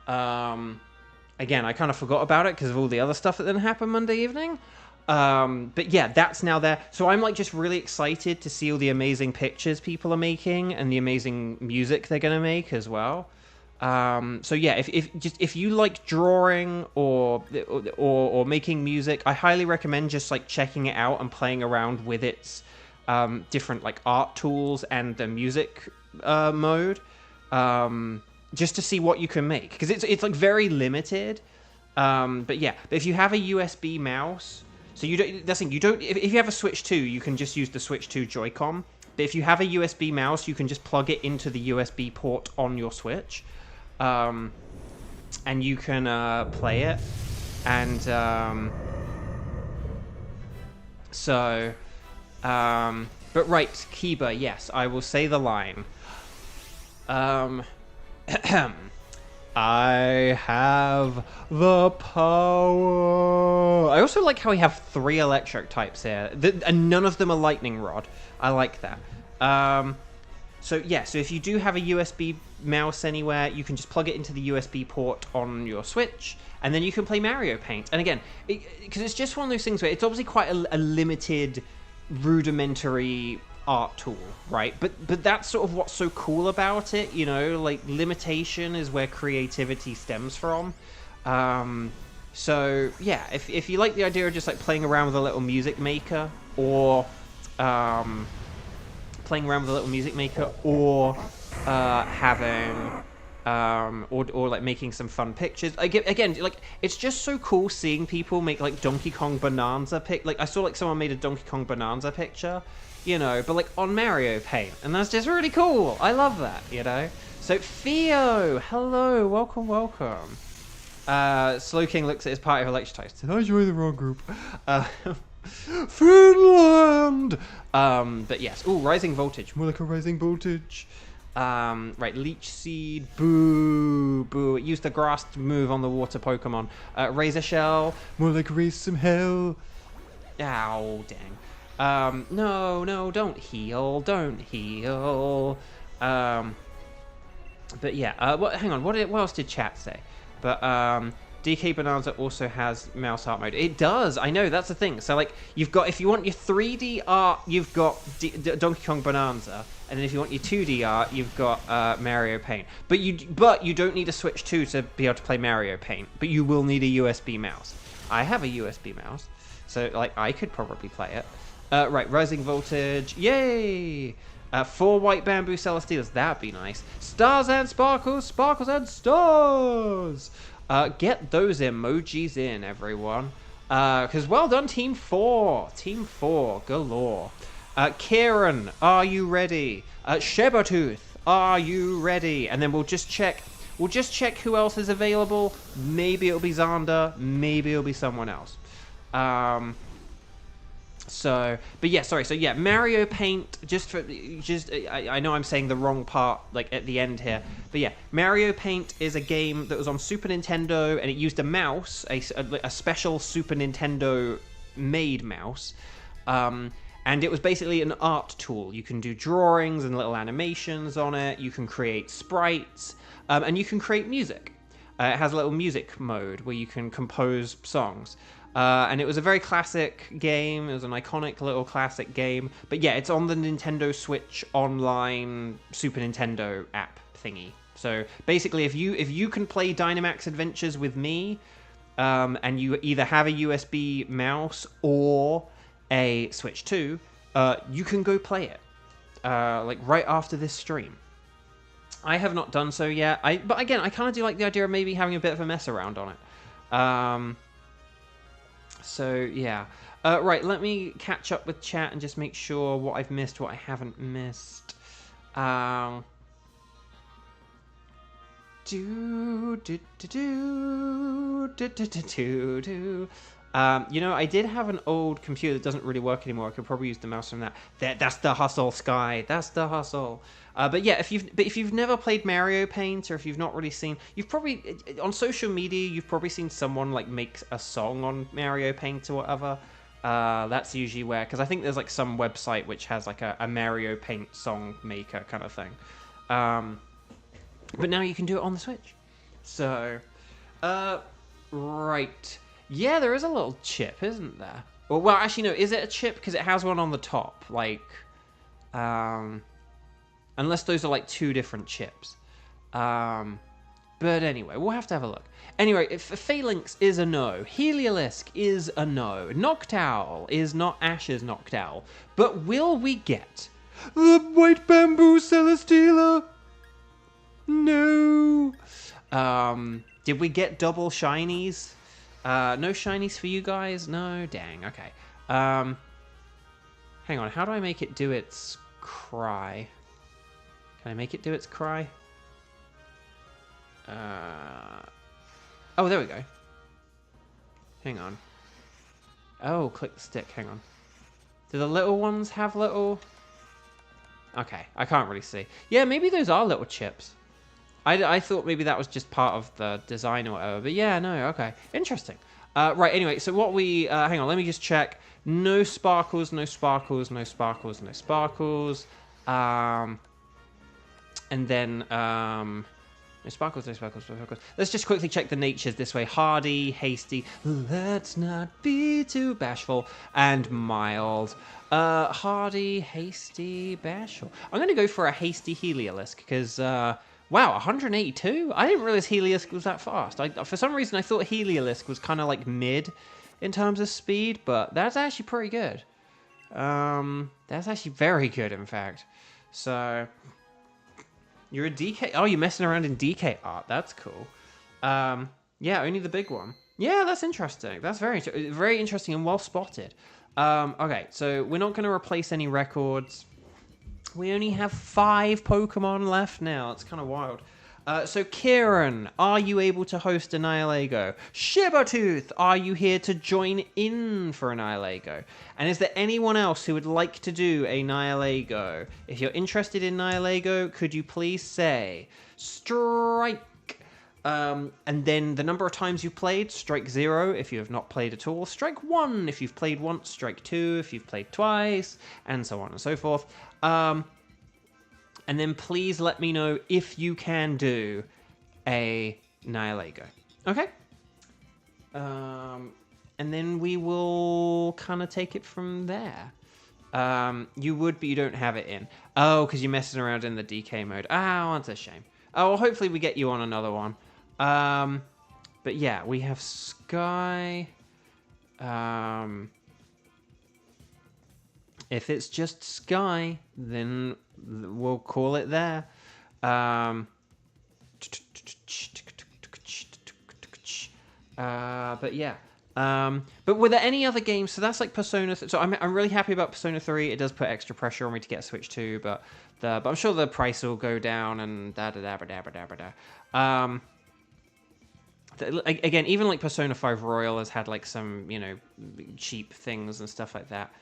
Again, I kind of forgot about it because of all the other stuff that didn't happen Monday evening. But yeah, that's now there. So I'm like just really excited to see all the amazing pictures people are making and the amazing music they're gonna make as well. So yeah, if you like drawing or making music, I highly recommend just like checking it out and playing around with its different like art tools and the music mode, just to see what you can make, because it's like very limited. But yeah, but if you have a USB mouse, so you don't. That's the thing. You don't. If you have a Switch 2, you can just use the Switch 2 Joy-Con. But if you have a USB mouse, you can just plug it into the USB port on your Switch. And you can play it, and but right, Kiba, yes, I will say the line. I have the power. I also like how we have 3 electric types here, and none of them are lightning rod. I like that. So yeah, so if you do have a USB mouse anywhere, you can just plug it into the USB port on your Switch, and then you can play Mario Paint. And again, because it's just one of those things where it's obviously quite a limited, rudimentary art tool, right? But that's sort of what's so cool about it, you know? Like, limitation is where creativity stems from. So yeah, if you like the idea of just like playing around with a little music maker, or having or like making some fun pictures. Again, like, it's just so cool seeing people make like Donkey Kong Bonanza like I saw like someone made a Donkey Kong Bonanza picture, you know, but like on Mario Paint, and that's just really cool. I love that, you know. So Theo, hello, welcome. Slow King looks at his party of electrotypes. Did I join the wrong group? Finland! But yes. Ooh, Rising Voltage. More like a Rising Voltage. Right, Leech Seed. Boo. Boo. It used the grass to move on the water Pokemon. Razor Shell. More like Raise Some Hell. Ow, dang. No, don't heal. Don't heal. But yeah, hang on. What else did chat say? But, DK Bonanza also has mouse art mode. It does. I know, that's the thing. So like you've got, if you want your 3D art, you've got Donkey Kong Bonanza, and then if you want your 2D art, you've got Mario Paint. But you don't need a Switch 2 to be able to play Mario Paint. But you will need a USB mouse. I have a USB mouse, so like I could probably play it. Right, Rising Voltage, yay! 4 white bamboo celestials, that'd be nice. Stars and sparkles, sparkles and stars! Get those emojis in, everyone. Because well done, Team 4. Team 4, galore. Kieran, are you ready? Shebatooth, are you ready? And then we'll just check who else is available. Maybe it'll be Xander, maybe it'll be someone else. So yeah, Mario Paint, I know I'm saying the wrong part, like, at the end here, but yeah, Mario Paint is a game that was on Super Nintendo, and it used a mouse, a special Super Nintendo made mouse, and it was basically an art tool. You can do drawings and little animations on it, you can create sprites, and you can create music. It has a little music mode where you can compose songs. And it was a very classic game. It was an iconic little classic game. But yeah, it's on the Nintendo Switch Online Super Nintendo app thingy. So basically, if you can play Dynamax Adventures with me, and you either have a USB mouse or a Switch 2, you can go play it, like right after this stream. I have not done so yet. But again, I kind of do like the idea of maybe having a bit of a mess around on it. So, yeah. Right, let me catch up with chat and just make sure what I've missed, what I haven't missed. You know, I did have an old computer that doesn't really work anymore. I could probably use the mouse from that. That's the hustle, Sky. That's the hustle. But yeah, if you've never played Mario Paint, or if you've not really seen, you've probably on social media you've probably seen someone like make a song on Mario Paint or whatever. That's usually where, because I think there's like some website which has like a Mario Paint song maker kind of thing. But now you can do it on the Switch. So, right. Yeah, there is a little chip, isn't there? Well, actually, no. Is it a chip? Because it has one on the top. Like, unless those are like two different chips. But anyway, we'll have to have a look. Anyway, if Phalanx is a no, Heliolisk is a no, Noctowl is not Ash's Noctowl, but will we get the White Bamboo Celesteela? No. Did we get double shinies? No shinies for you guys? No? Dang, okay. Hang on, how do I make it do its cry? Can I make it do its cry? Oh, there we go. Hang on. Oh, click the stick, hang on. Do the little ones have little... Okay, I can't really see. Yeah, maybe those are little chips. I thought maybe that was just part of the design or whatever, but yeah, no, okay. Interesting. Right, anyway, so what we... hang on, let me just check. No sparkles, no sparkles, no sparkles, no sparkles. And then... no sparkles, no sparkles, no sparkles. Let's just quickly check the natures this way. Hardy, hasty, let's not be too bashful, and mild. Hardy, hasty, bashful. I'm going to go for a hasty Heliolisk, because... wow, 182? I didn't realize Heliolisk was that fast. For some reason, I thought Heliolisk was kind of like mid in terms of speed, but that's actually pretty good. That's actually very good, in fact. So, you're a DK... Oh, you're messing around in DK art. That's cool. Yeah, only the big one. Yeah, that's interesting. That's very interesting and well spotted. Okay, so we're not going to replace any records. We only have 5 Pokemon left now. It's kind of wild. So, Kieran, are you able to host Annihilego? Shibatooth, are you here to join in for Annihilego? And is there anyone else who would like to do a Annihilego? If you're interested in Annihilego, could you please say strike? And then the number of times you played, strike 0 if you have not played at all, strike 1 if you've played once, strike 2 if you've played twice, and so on and so forth. And then please let me know if you can do a Annihilego. Okay? And then we will kind of take it from there. You would, but you don't have it in. Oh, because you're messing around in the DK mode. Oh, that's a shame. Oh, well, hopefully we get you on another one. But yeah, we have Sky. If it's just Sky, then we'll call it there. But yeah. But were there any other games? So that's like Persona. So I'm really happy about Persona 3. It does put extra pressure on me to get a Switch 2, but I'm sure the price will go down and again, even like Persona 5 Royal has had like some, you know, cheap things and stuff like that.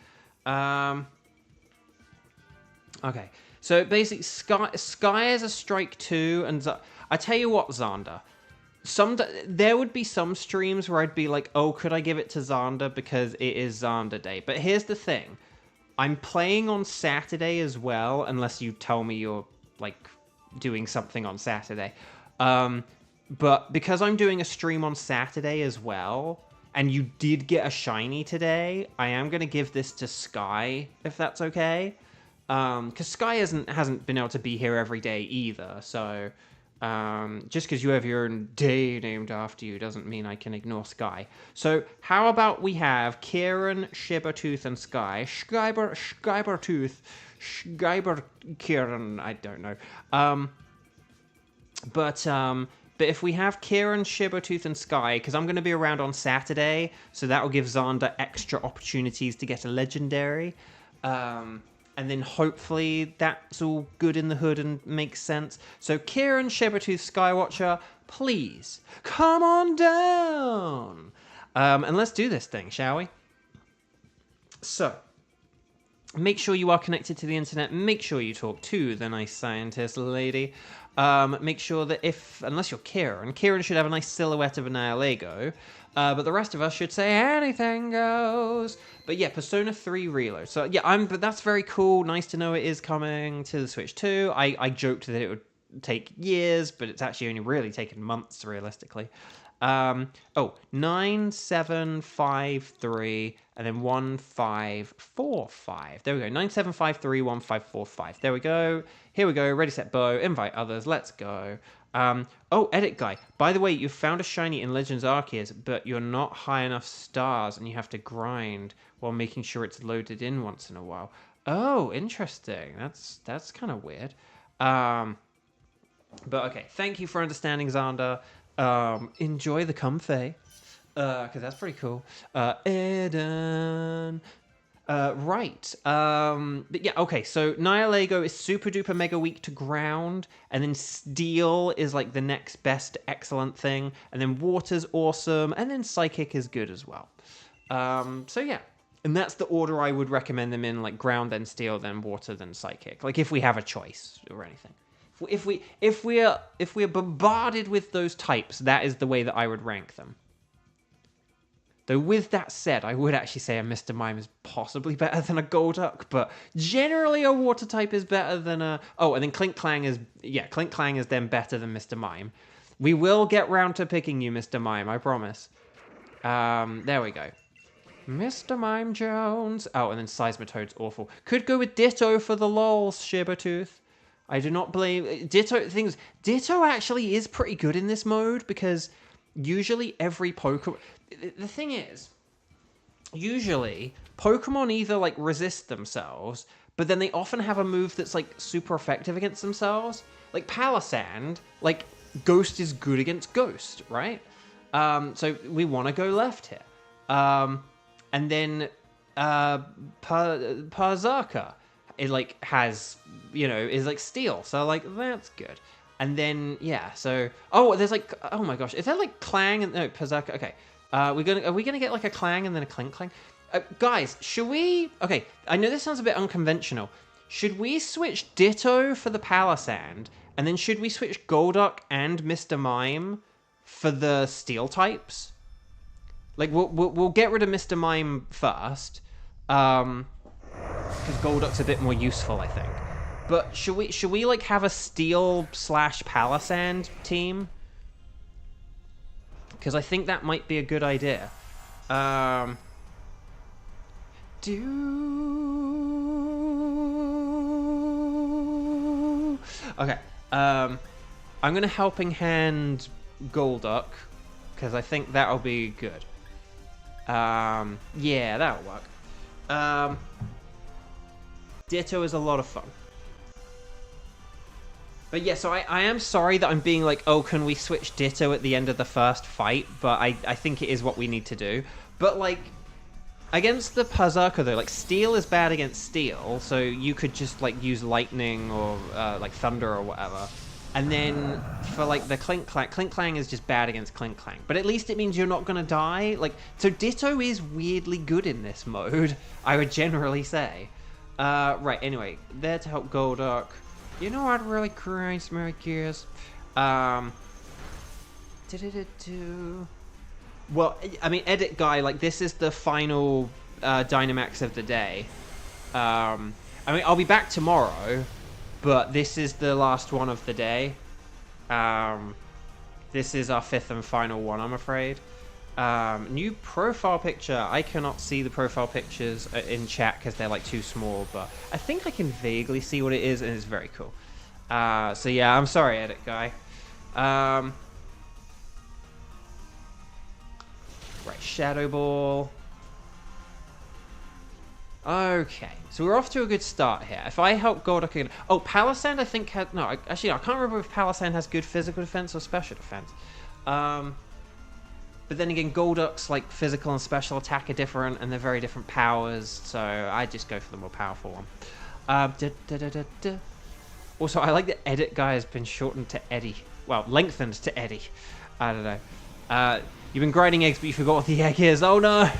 Okay, so basically Sky is a strike 2, and I tell you what, Xander. There would be some streams where I'd be like, oh, could I give it to Xander because it is Xander Day? But here's the thing. I'm playing on Saturday as well, unless you tell me you're, like, doing something on Saturday. But because I'm doing a stream on Saturday as well, and you did get a shiny today, I am going to give this to Sky, if that's okay. Because Sky hasn't been able to be here every day either, so... just because you have your own day named after you doesn't mean I can ignore Sky. So how about we have Kieran, Shibertooth, and Sky. Skybertooth, Kieran, I don't know. But if we have Kieran, Shibertooth, and Sky, because I'm going to be around on Saturday, so that will give Xander extra opportunities to get a legendary. And then hopefully that's all good in the hood and makes sense. So Kieran, Shibertooth, Skywatcher, please come on down. And let's do this thing, shall we? So, make sure you are connected to the internet. Make sure you talk to the nice scientist lady. Make sure that unless you're Kieran should have a nice silhouette of an Nihilego. But the rest of us should say anything goes. But yeah, Persona 3 Reload. So yeah, but that's very cool. Nice to know it is coming to the Switch 2. I joked that it would take years, but it's actually only really taken months, realistically. 9753 and then 1545. There we go. 9753 1545. There we go. Here we go. Ready, set, bow. Invite others. Let's go. Edit guy. By the way, you found a shiny in Legends Arceus, but you're not high enough stars, and you have to grind while making sure it's loaded in once in a while. Oh, interesting. That's kind of weird. But okay. Thank you for understanding, Xander. Enjoy the comfy, because that's pretty cool. Eden. Right. But yeah, okay, so Nihilego is super duper mega weak to ground, and then Steel is like the next best excellent thing, and then Water's awesome, and then Psychic is good as well. So yeah. And that's the order I would recommend them in, like ground, then Steel, then Water, then Psychic. Like if we have a choice or anything. If we're bombarded with those types, that is the way that I would rank them. Though with that said, I would actually say a Mr. Mime is possibly better than a Golduck, but generally a Water type is better than a... Oh, and then Clink Clang is then better than Mr. Mime. We will get round to picking you, Mr. Mime, I promise. There we go. Mr. Mime Jones. Oh, and then Seismitoad's awful. Could go with Ditto for the lols, Shibertooth. I do not blame... Ditto actually is pretty good in this mode, because usually every Pokemon... The thing is, usually Pokemon either like resist themselves, but then they often have a move that's like super effective against themselves. Like Palisand, like Ghost is good against Ghost, right? So we want to go left here. And then Parzaka, it like has, is like Steel, so like that's good. And then yeah, so there's like, oh my gosh, is that like Clang and no Parzaka? Okay. Are we gonna get like a Clang and then a Clink Clang? Guys, should we... Okay, I know this sounds a bit unconventional. Should we switch Ditto for the Palisand, and then should we switch Golduck and Mr. Mime for the Steel types? Like, we'll get rid of Mr. Mime first, because Golduck's a bit more useful, I think. But should we like have a Steel / Palisand team? because I think that might be a good idea. Okay. I'm gonna helping hand Golduck because I think that'll be good. Yeah, that'll work. Ditto is a lot of fun. But yeah, so I am sorry that I'm being like, oh, can we switch Ditto at the end of the first fight? But I think it is what we need to do. But like, against the Berserker though, like Steel is bad against Steel, so you could just like use Lightning or like Thunder or whatever. And then for like the Clink Clang is just bad against Clink Clang. But at least it means you're not gonna die. Like, so Ditto is weirdly good in this mode, I would generally say. Right, anyway, there to help Golduck. You know what really grinds my gears? Well, I mean, edit guy, like, this is the final Dynamax of the day. I mean, I'll be back tomorrow, but this is the last one of the day. This is our 5th and final one, I'm afraid. New profile picture. I cannot see the profile pictures in chat because they're like too small, but I think I can vaguely see what it is, and it's very cool. So yeah, I'm sorry, edit guy. Right, Shadow Ball. Okay, so we're off to a good start here. If I help Golduck again... Oh, Palisand I think had... No, actually, I can't remember if Palisand has good physical defense or special defense. But then again, Golduck's like physical and special attack are different, and they're very different powers, so I just go for the more powerful one. Also, I like that edit guy has been shortened to Eddie. Well, lengthened to Eddie. I don't know. You've been grinding eggs, but you forgot what the egg is. Oh no!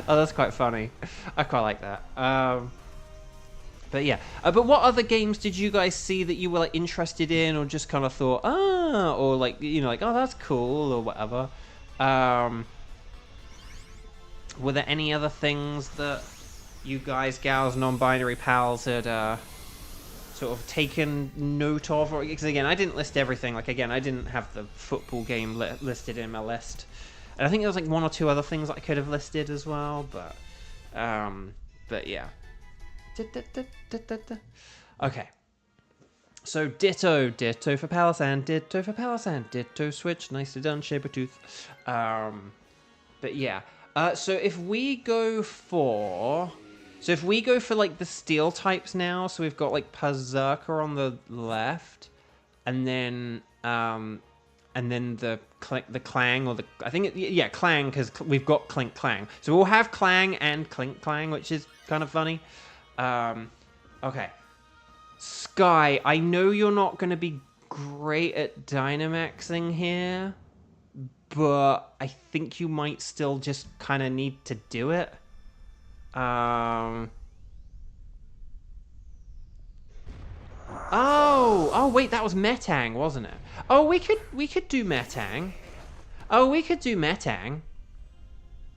Oh, that's quite funny. I quite like that. But yeah. But what other games did you guys see that you were like interested in, or just kind of thought, ah, or like, you know, like, oh, that's cool, or whatever? Were there any other things that you guys, gals, non-binary pals had sort of taken note of? Or, because again, I didn't list everything. Like, again, I didn't have the football game listed in my list. And I think there was like 1 or 2 other things that I could have listed as well, but yeah. Okay. So Ditto for Palisand, Ditto for Palisand, Ditto switch, nicely done, Sabertooth. But yeah. So if we go for like the steel types now, so we've got like Berserker on the left, and then the Clang, or the, I think yeah, Clang, because we've got Clink Clang. So we'll have Clang and Clink Clang, which is kind of funny. Okay. Sky, I know you're not going to be great at Dynamaxing here, but I think you might still just kind of need to do it. Oh, wait, that was Metang, wasn't it? Oh, we could do Metang. Oh, we could do Metang.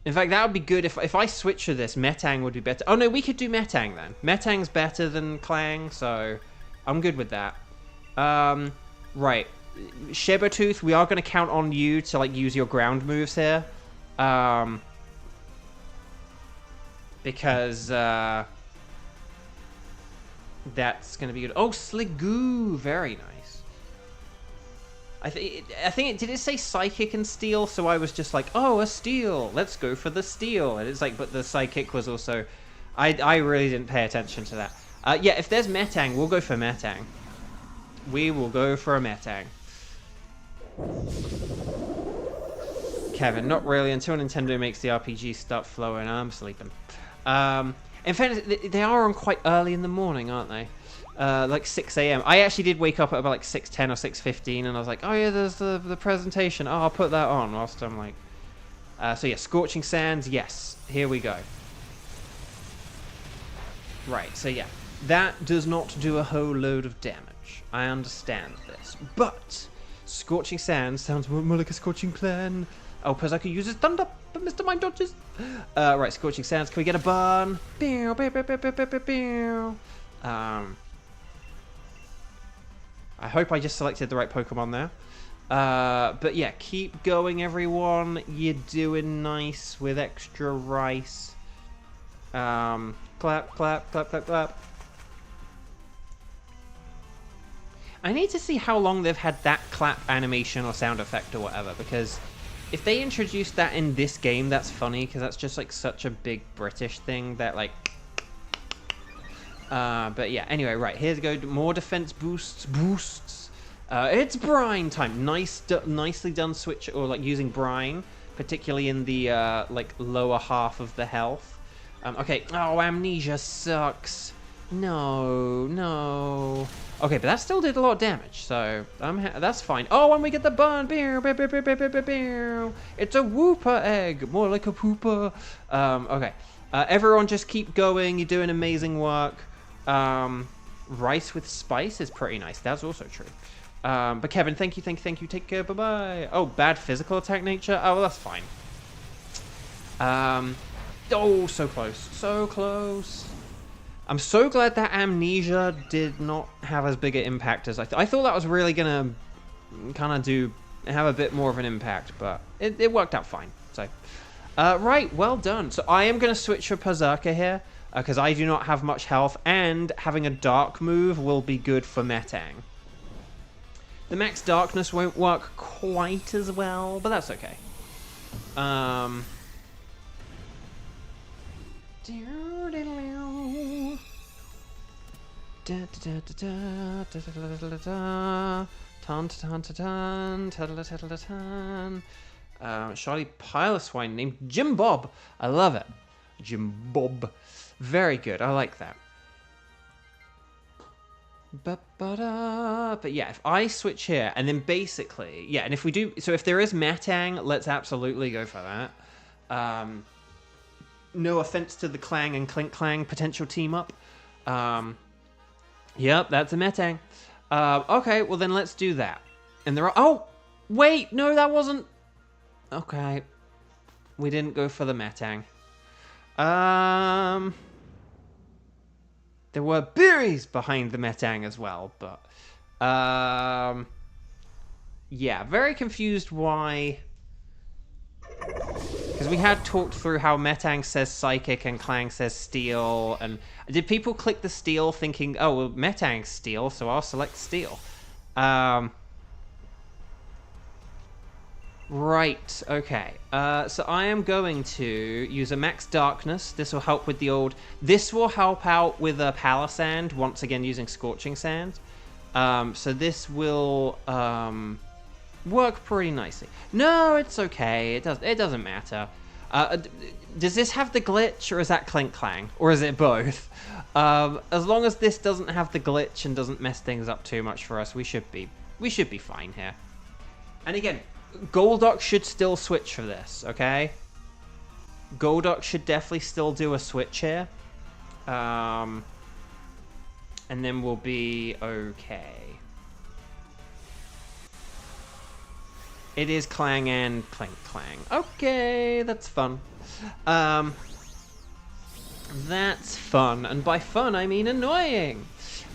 In fact, that would be good if I switch to this. Metang would be better. Oh no, we could do Metang then. Metang's better than Clang, so I'm good with that. Right, Sabertooth, we are going to count on you to like use your ground moves here, because that's going to be good. Oh, Sligoo, very nice. I think did it say Psychic and Steel? So I was just like, oh, a Steel. Let's go for the Steel. And it's like, but the Psychic was also... I really didn't pay attention to that. Yeah, if there's Metang, we'll go for Metang. We will go for a Metang. Kevin, not really. Until Nintendo makes the RPG start flowing, I'm sleeping. In fairness, they are on quite early in the morning, aren't they? Like 6 a.m. I actually did wake up at about like 6:10 or 6:15, and I was like, oh yeah, there's the presentation. Oh, I'll put that on whilst I'm like... so yeah, Scorching Sands, yes. Here we go. Right, so yeah. That does not do a whole load of damage. I understand this. But Scorching Sands sounds more like a Scorching Clan. Oh, Berserker uses Thunder, but Mr. Mind dodges. Right, Scorching Sands, can we get a burn? I hope I just selected the right Pokemon there. But yeah, keep going, everyone. You're doing nice with extra rice. Clap, clap, clap, clap, clap. I need to see how long they've had that clap animation or sound effect or whatever, because if they introduced that in this game, that's funny, because that's just like such a big British thing that like... but yeah, anyway, right, here's go, more defense boosts. It's brine time. Nicely done switch, or like using brine, particularly in the like lower half of the health. Okay, oh, amnesia sucks. No. Okay, but that still did a lot of damage, so that's fine. Oh, and we get the burn. It's a whooper egg, more like a pooper. Okay, everyone just keep going. You're doing amazing work. Rice with spice is pretty nice. That's also true. But Kevin, thank you. Take care. Bye-bye. Oh, bad physical attack nature. Oh, well, that's fine. Oh, so close. I'm so glad that amnesia did not have as big an impact as I thought that was really gonna kind of have a bit more of an impact, but it worked out fine. So, right, well done. So I am gonna switch for Berserker here because I do not have much health, and having a dark move will be good for Metang. The max darkness won't work quite as well, but that's okay. Shoddy pile of swine named Jim Bob. I love it. Jim Bob. Very good. I like that. But yeah, if I switch here, and then basically, yeah, and if we do, so if there is Metang, let's absolutely go for that. No offense to the Clang and Clink Clang potential team up. Yep, that's a Metang. Okay, well then let's do that. And there are... Oh! Wait! No, that wasn't... Okay. We didn't go for the Metang. There were berries behind the Metang as well, but... yeah, very confused why... Because we had talked through how Metang says Psychic and Clang says Steel, and did people click the Steel thinking, oh, well, Metang's Steel, so I'll select Steel? Right, okay. So I am going to use a Max Darkness. This will help with the old... This will help out with a Palisand, once again using Scorching Sand. So this will... work pretty nicely. No, it's okay. It doesn't matter. Does this have the glitch, or is that Clink Clang, or is it both? As long as this doesn't have the glitch and doesn't mess things up too much for us, we should be fine here. And again, Golduck should still switch for this. Okay, Golduck should definitely still do a switch here, and then we'll be okay. It is Clang and Clink Clang. Okay, that's fun. That's fun. And by fun, I mean annoying.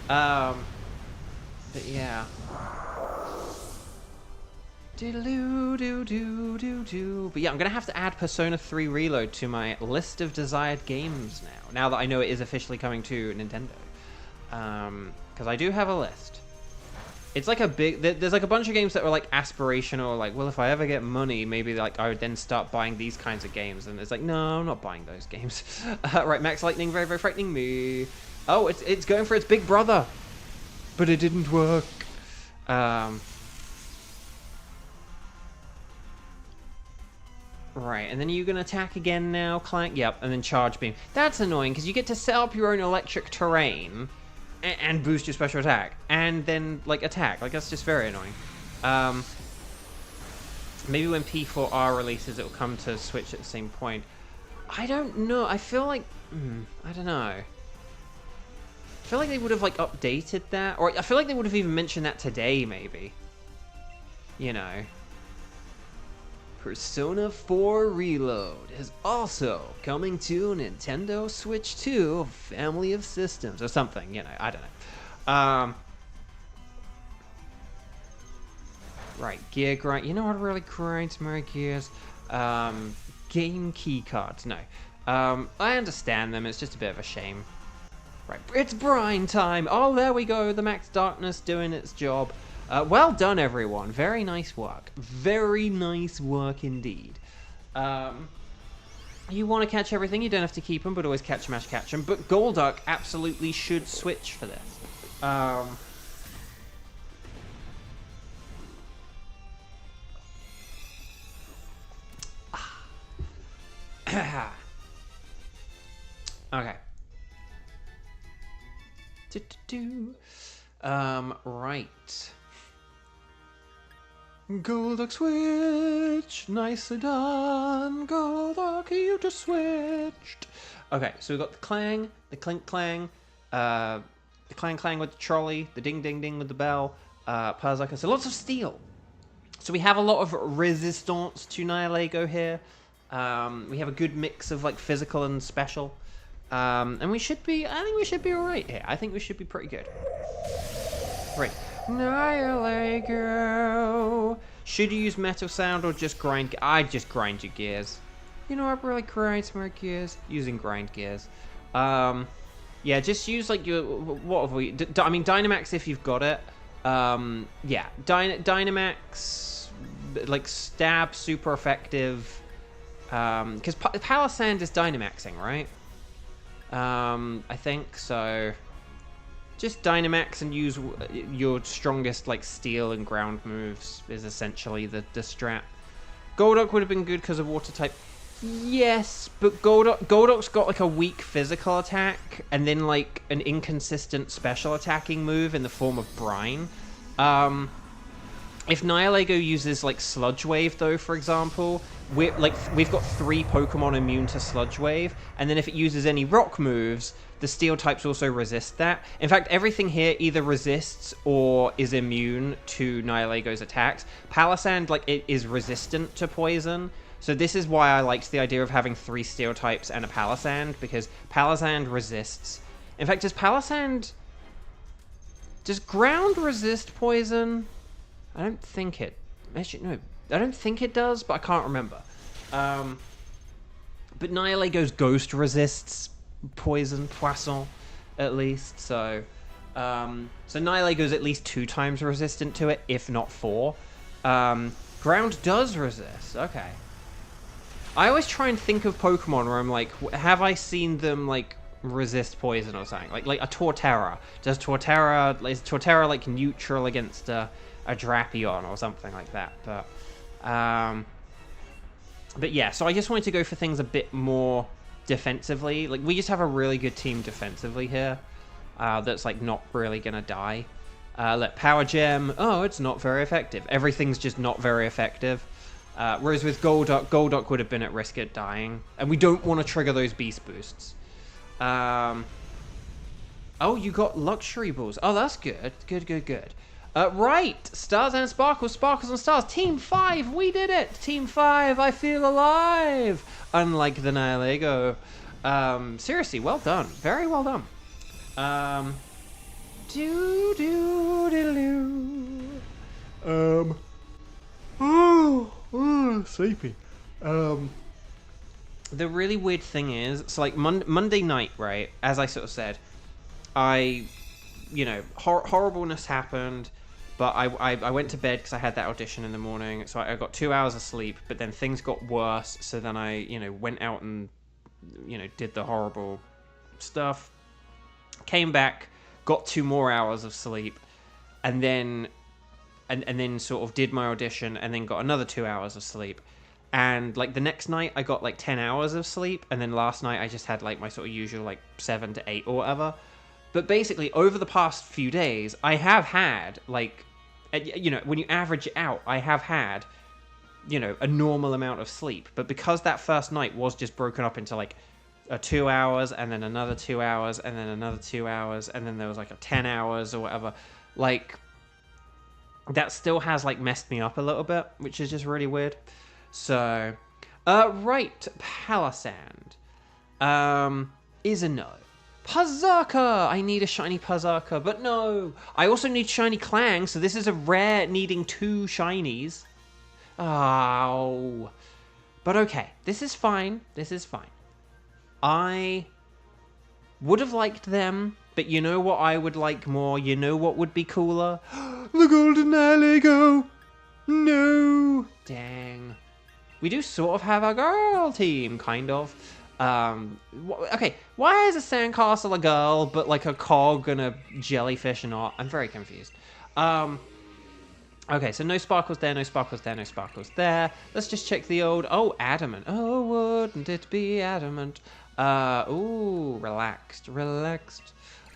But yeah. Do-do-do-do-do-do. But yeah, I'm going to have to add Persona 3 Reload to my list of desired games now that I know it is officially coming to Nintendo. Because I do have a list. It's like a big... There's like a bunch of games that were like aspirational, like, well, if I ever get money, maybe like I would then start buying these kinds of games. And it's like, no, I'm not buying those games. Right, Max Lightning, very, very frightening me. Oh, it's going for its big brother. But it didn't work. Right, and then you're going to attack again now, Clank? Yep, and then Charge Beam. That's annoying, because you get to set up your own electric terrain and boost your special attack, and then, like, attack. Like, that's just very annoying. Maybe when P4R releases, it'll come to Switch at the same point. I don't know. I feel like... I don't know. I feel like they would have, like, updated that. Or I feel like they would have even mentioned that today, maybe. You know. Persona 4 Reload is also coming to Nintendo Switch 2 family of systems or something, you know, I don't know. Right, gear grind. You know what really grinds my gears? Game key cards. No. I understand them. It's just a bit of a shame. Right, it's brine time. Oh, there we go. The Max Darkness doing its job. Well done, everyone. Very nice work. Very nice work indeed. You want to catch everything. You don't have to keep them, but always catch them as catch them. But Golduck absolutely should switch for this. Okay. Right. Golduck switch. Nicely done. Golduck, you just switched. Okay, so we've got the clang, the clink clang, the clang clang with the trolley, the ding ding ding with the bell, Persica. So lots of steel. So we have a lot of resistance to Nihilego here. We have a good mix of like physical and special. And we should be, I think we should be alright here. I think we should be pretty good. Right. Nihilego. Should you use Metal Sound or just grind? I'd just grind your gears. You know what really grinds my gears? Using grind gears. Yeah, just use like your, what have we, I mean Dynamax if you've got it. Yeah, Dynamax, like stab, super effective. Because Palisand is Dynamaxing, right? I think so. Just Dynamax and use your strongest like steel and ground moves is essentially the strat. Golduck would have been good because of water type. Yes, but Golduck's got like a weak physical attack and then like an inconsistent special attacking move in the form of Brine. If Nihilego uses like Sludge Wave though, for example, we've got 3 Pokemon immune to Sludge Wave, and then if it uses any rock moves, the steel types also resist that. In fact, everything here either resists or is immune to Nihilego's attacks. Palisand, like, it is resistant to poison. So this is why I liked the idea of having 3 steel types and a Palisand, because Palisand resists. In fact, does ground resist poison? I don't think it... Actually, no. I don't think it does, but I can't remember. But Nihilego's ghost resists poison, poisson, at least. So Nihilego's at least 2 times resistant to it, if not 4. Ground does resist. Okay. I always try and think of Pokemon where I'm like, have I seen them like resist poison or something? Like a Torterra. Is Torterra like neutral against a Drapion or something like that? But yeah, so I just wanted to go for things a bit more defensively. Like, we just have a really good team defensively here. That's like not really gonna die. Look, Power Gem. Oh, it's not very effective. Everything's just not very effective. Whereas with Golduck would have been at risk of dying. And we don't want to trigger those Beast Boosts. Oh, you got Luxury Balls. Oh, that's good. Good. Right. Stars and Sparkles. Sparkles and Stars. Team 5. We did it. Team 5. I feel alive. Unlike the Nihilego. Seriously, well done. Very well done. Sleepy. The really weird thing is, so like Monday night, right? As I sort of said, horribleness happened, but I went to bed because I had that audition in the morning, so I got 2 hours of sleep. But then things got worse, so then I went out and did the horrible stuff. Came back, got 2 more hours of sleep, and then sort of did my audition, and then got another 2 hours of sleep. And like the next night I got like 10 hours of sleep, and then last night I just had like my sort of usual like 7 to 8 or whatever. But basically over the past few days I have had like, when you average it out, I have had a normal amount of sleep. But because that first night was just broken up into like 2 hours, and then another 2 hours, and then another 2 hours, and then there was like a 10 hours or whatever, like that still has like messed me up a little bit, which is just really weird. So, right, Palisand is a no. Puzzarka! I need a shiny Puzzarka, but no. I also need shiny Clang, so this is a rare needing 2 shinies. Oh. But okay, this is fine. This is fine. I would have liked them, but you know what I would like more? You know what would be cooler? The Golden Lego! No! Dang. We do sort of have a girl team, kind of. Okay, why is a sandcastle a girl, but like a cog and a jellyfish not? I'm very confused. Okay, so no sparkles there, no sparkles there, no sparkles there. Let's just check the old... Oh, adamant. Oh, wouldn't it be adamant? Ooh, relaxed, relaxed.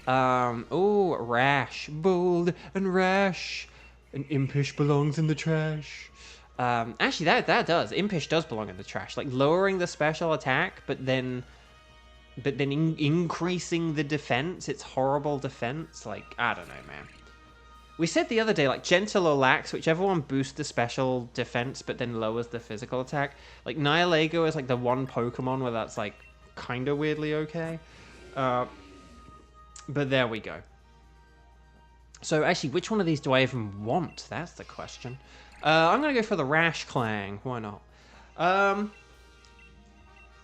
Ooh, rash, bold and rash. An impish belongs in the trash. Actually, that does. Impish does belong in the trash. Like, lowering the special attack, but then increasing the defense. It's horrible defense. Like, I don't know, man. We said the other day, like, gentle or lax, whichever one boosts the special defense, but then lowers the physical attack. Like, Nihilego is, like, the one Pokemon where that's, like, kind of weirdly okay. But there we go. So, actually, which one of these do I even want? That's the question. I'm going to go for the Rash Clang. Why not?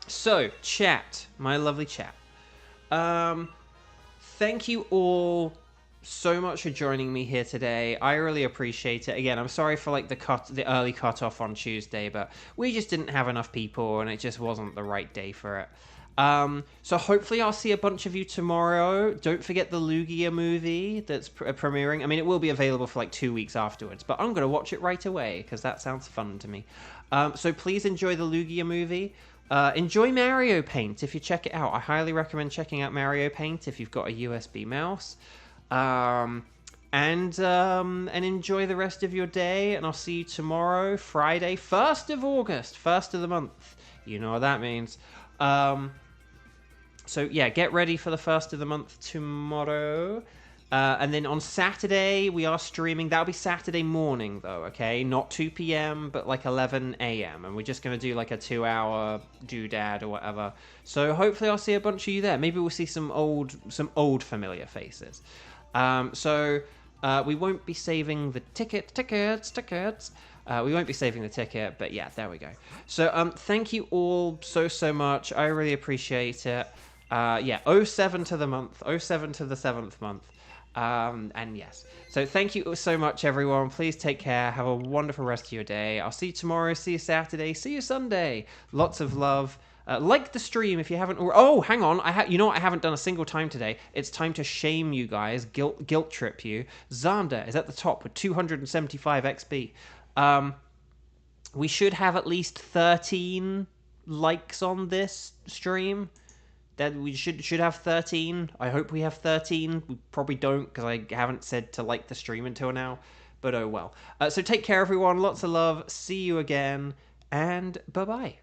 So, chat. My lovely chat. Thank you all so much for joining me here today. I really appreciate it. Again, I'm sorry for like the early cutoff on Tuesday, but we just didn't have enough people and it just wasn't the right day for it. So hopefully I'll see a bunch of you tomorrow. Don't forget the Lugia movie that's premiering. I mean, it will be available for like 2 weeks afterwards, but I'm going to watch it right away because that sounds fun to me. So please enjoy the Lugia movie. Enjoy Mario Paint if you check it out. I highly recommend checking out Mario Paint if you've got a USB mouse. And enjoy the rest of your day, and I'll see you tomorrow, Friday, 1st of August, 1st of the month. You know what that means. So yeah, get ready for the 1st of the month tomorrow. And then on Saturday, we are streaming. That'll be Saturday morning, though, okay? Not 2 p.m., but like 11 a.m. And we're just going to do like a 2-hour doodad or whatever. So hopefully I'll see a bunch of you there. Maybe we'll see some old familiar faces. We won't be saving the tickets. We won't be saving the ticket, but yeah, there we go. So, thank you all so much. I really appreciate it. Yeah, 07 to the month, 07 to the 7th month. And yes, so thank you so much, everyone. Please take care. Have a wonderful rest of your day. I'll see you tomorrow. See you Saturday. See you Sunday. Lots of love. Like the stream if you haven't. Oh, hang on. You know what? I haven't done a single time today. It's time to shame you guys, guilt trip you. Xander is at the top with 275 XP. We should have at least 13 likes on this stream. That we should have 13. I hope we have 13. We probably don't because I haven't said to like the stream until now. But oh well. So take care, everyone. Lots of love. See you again, and bye bye.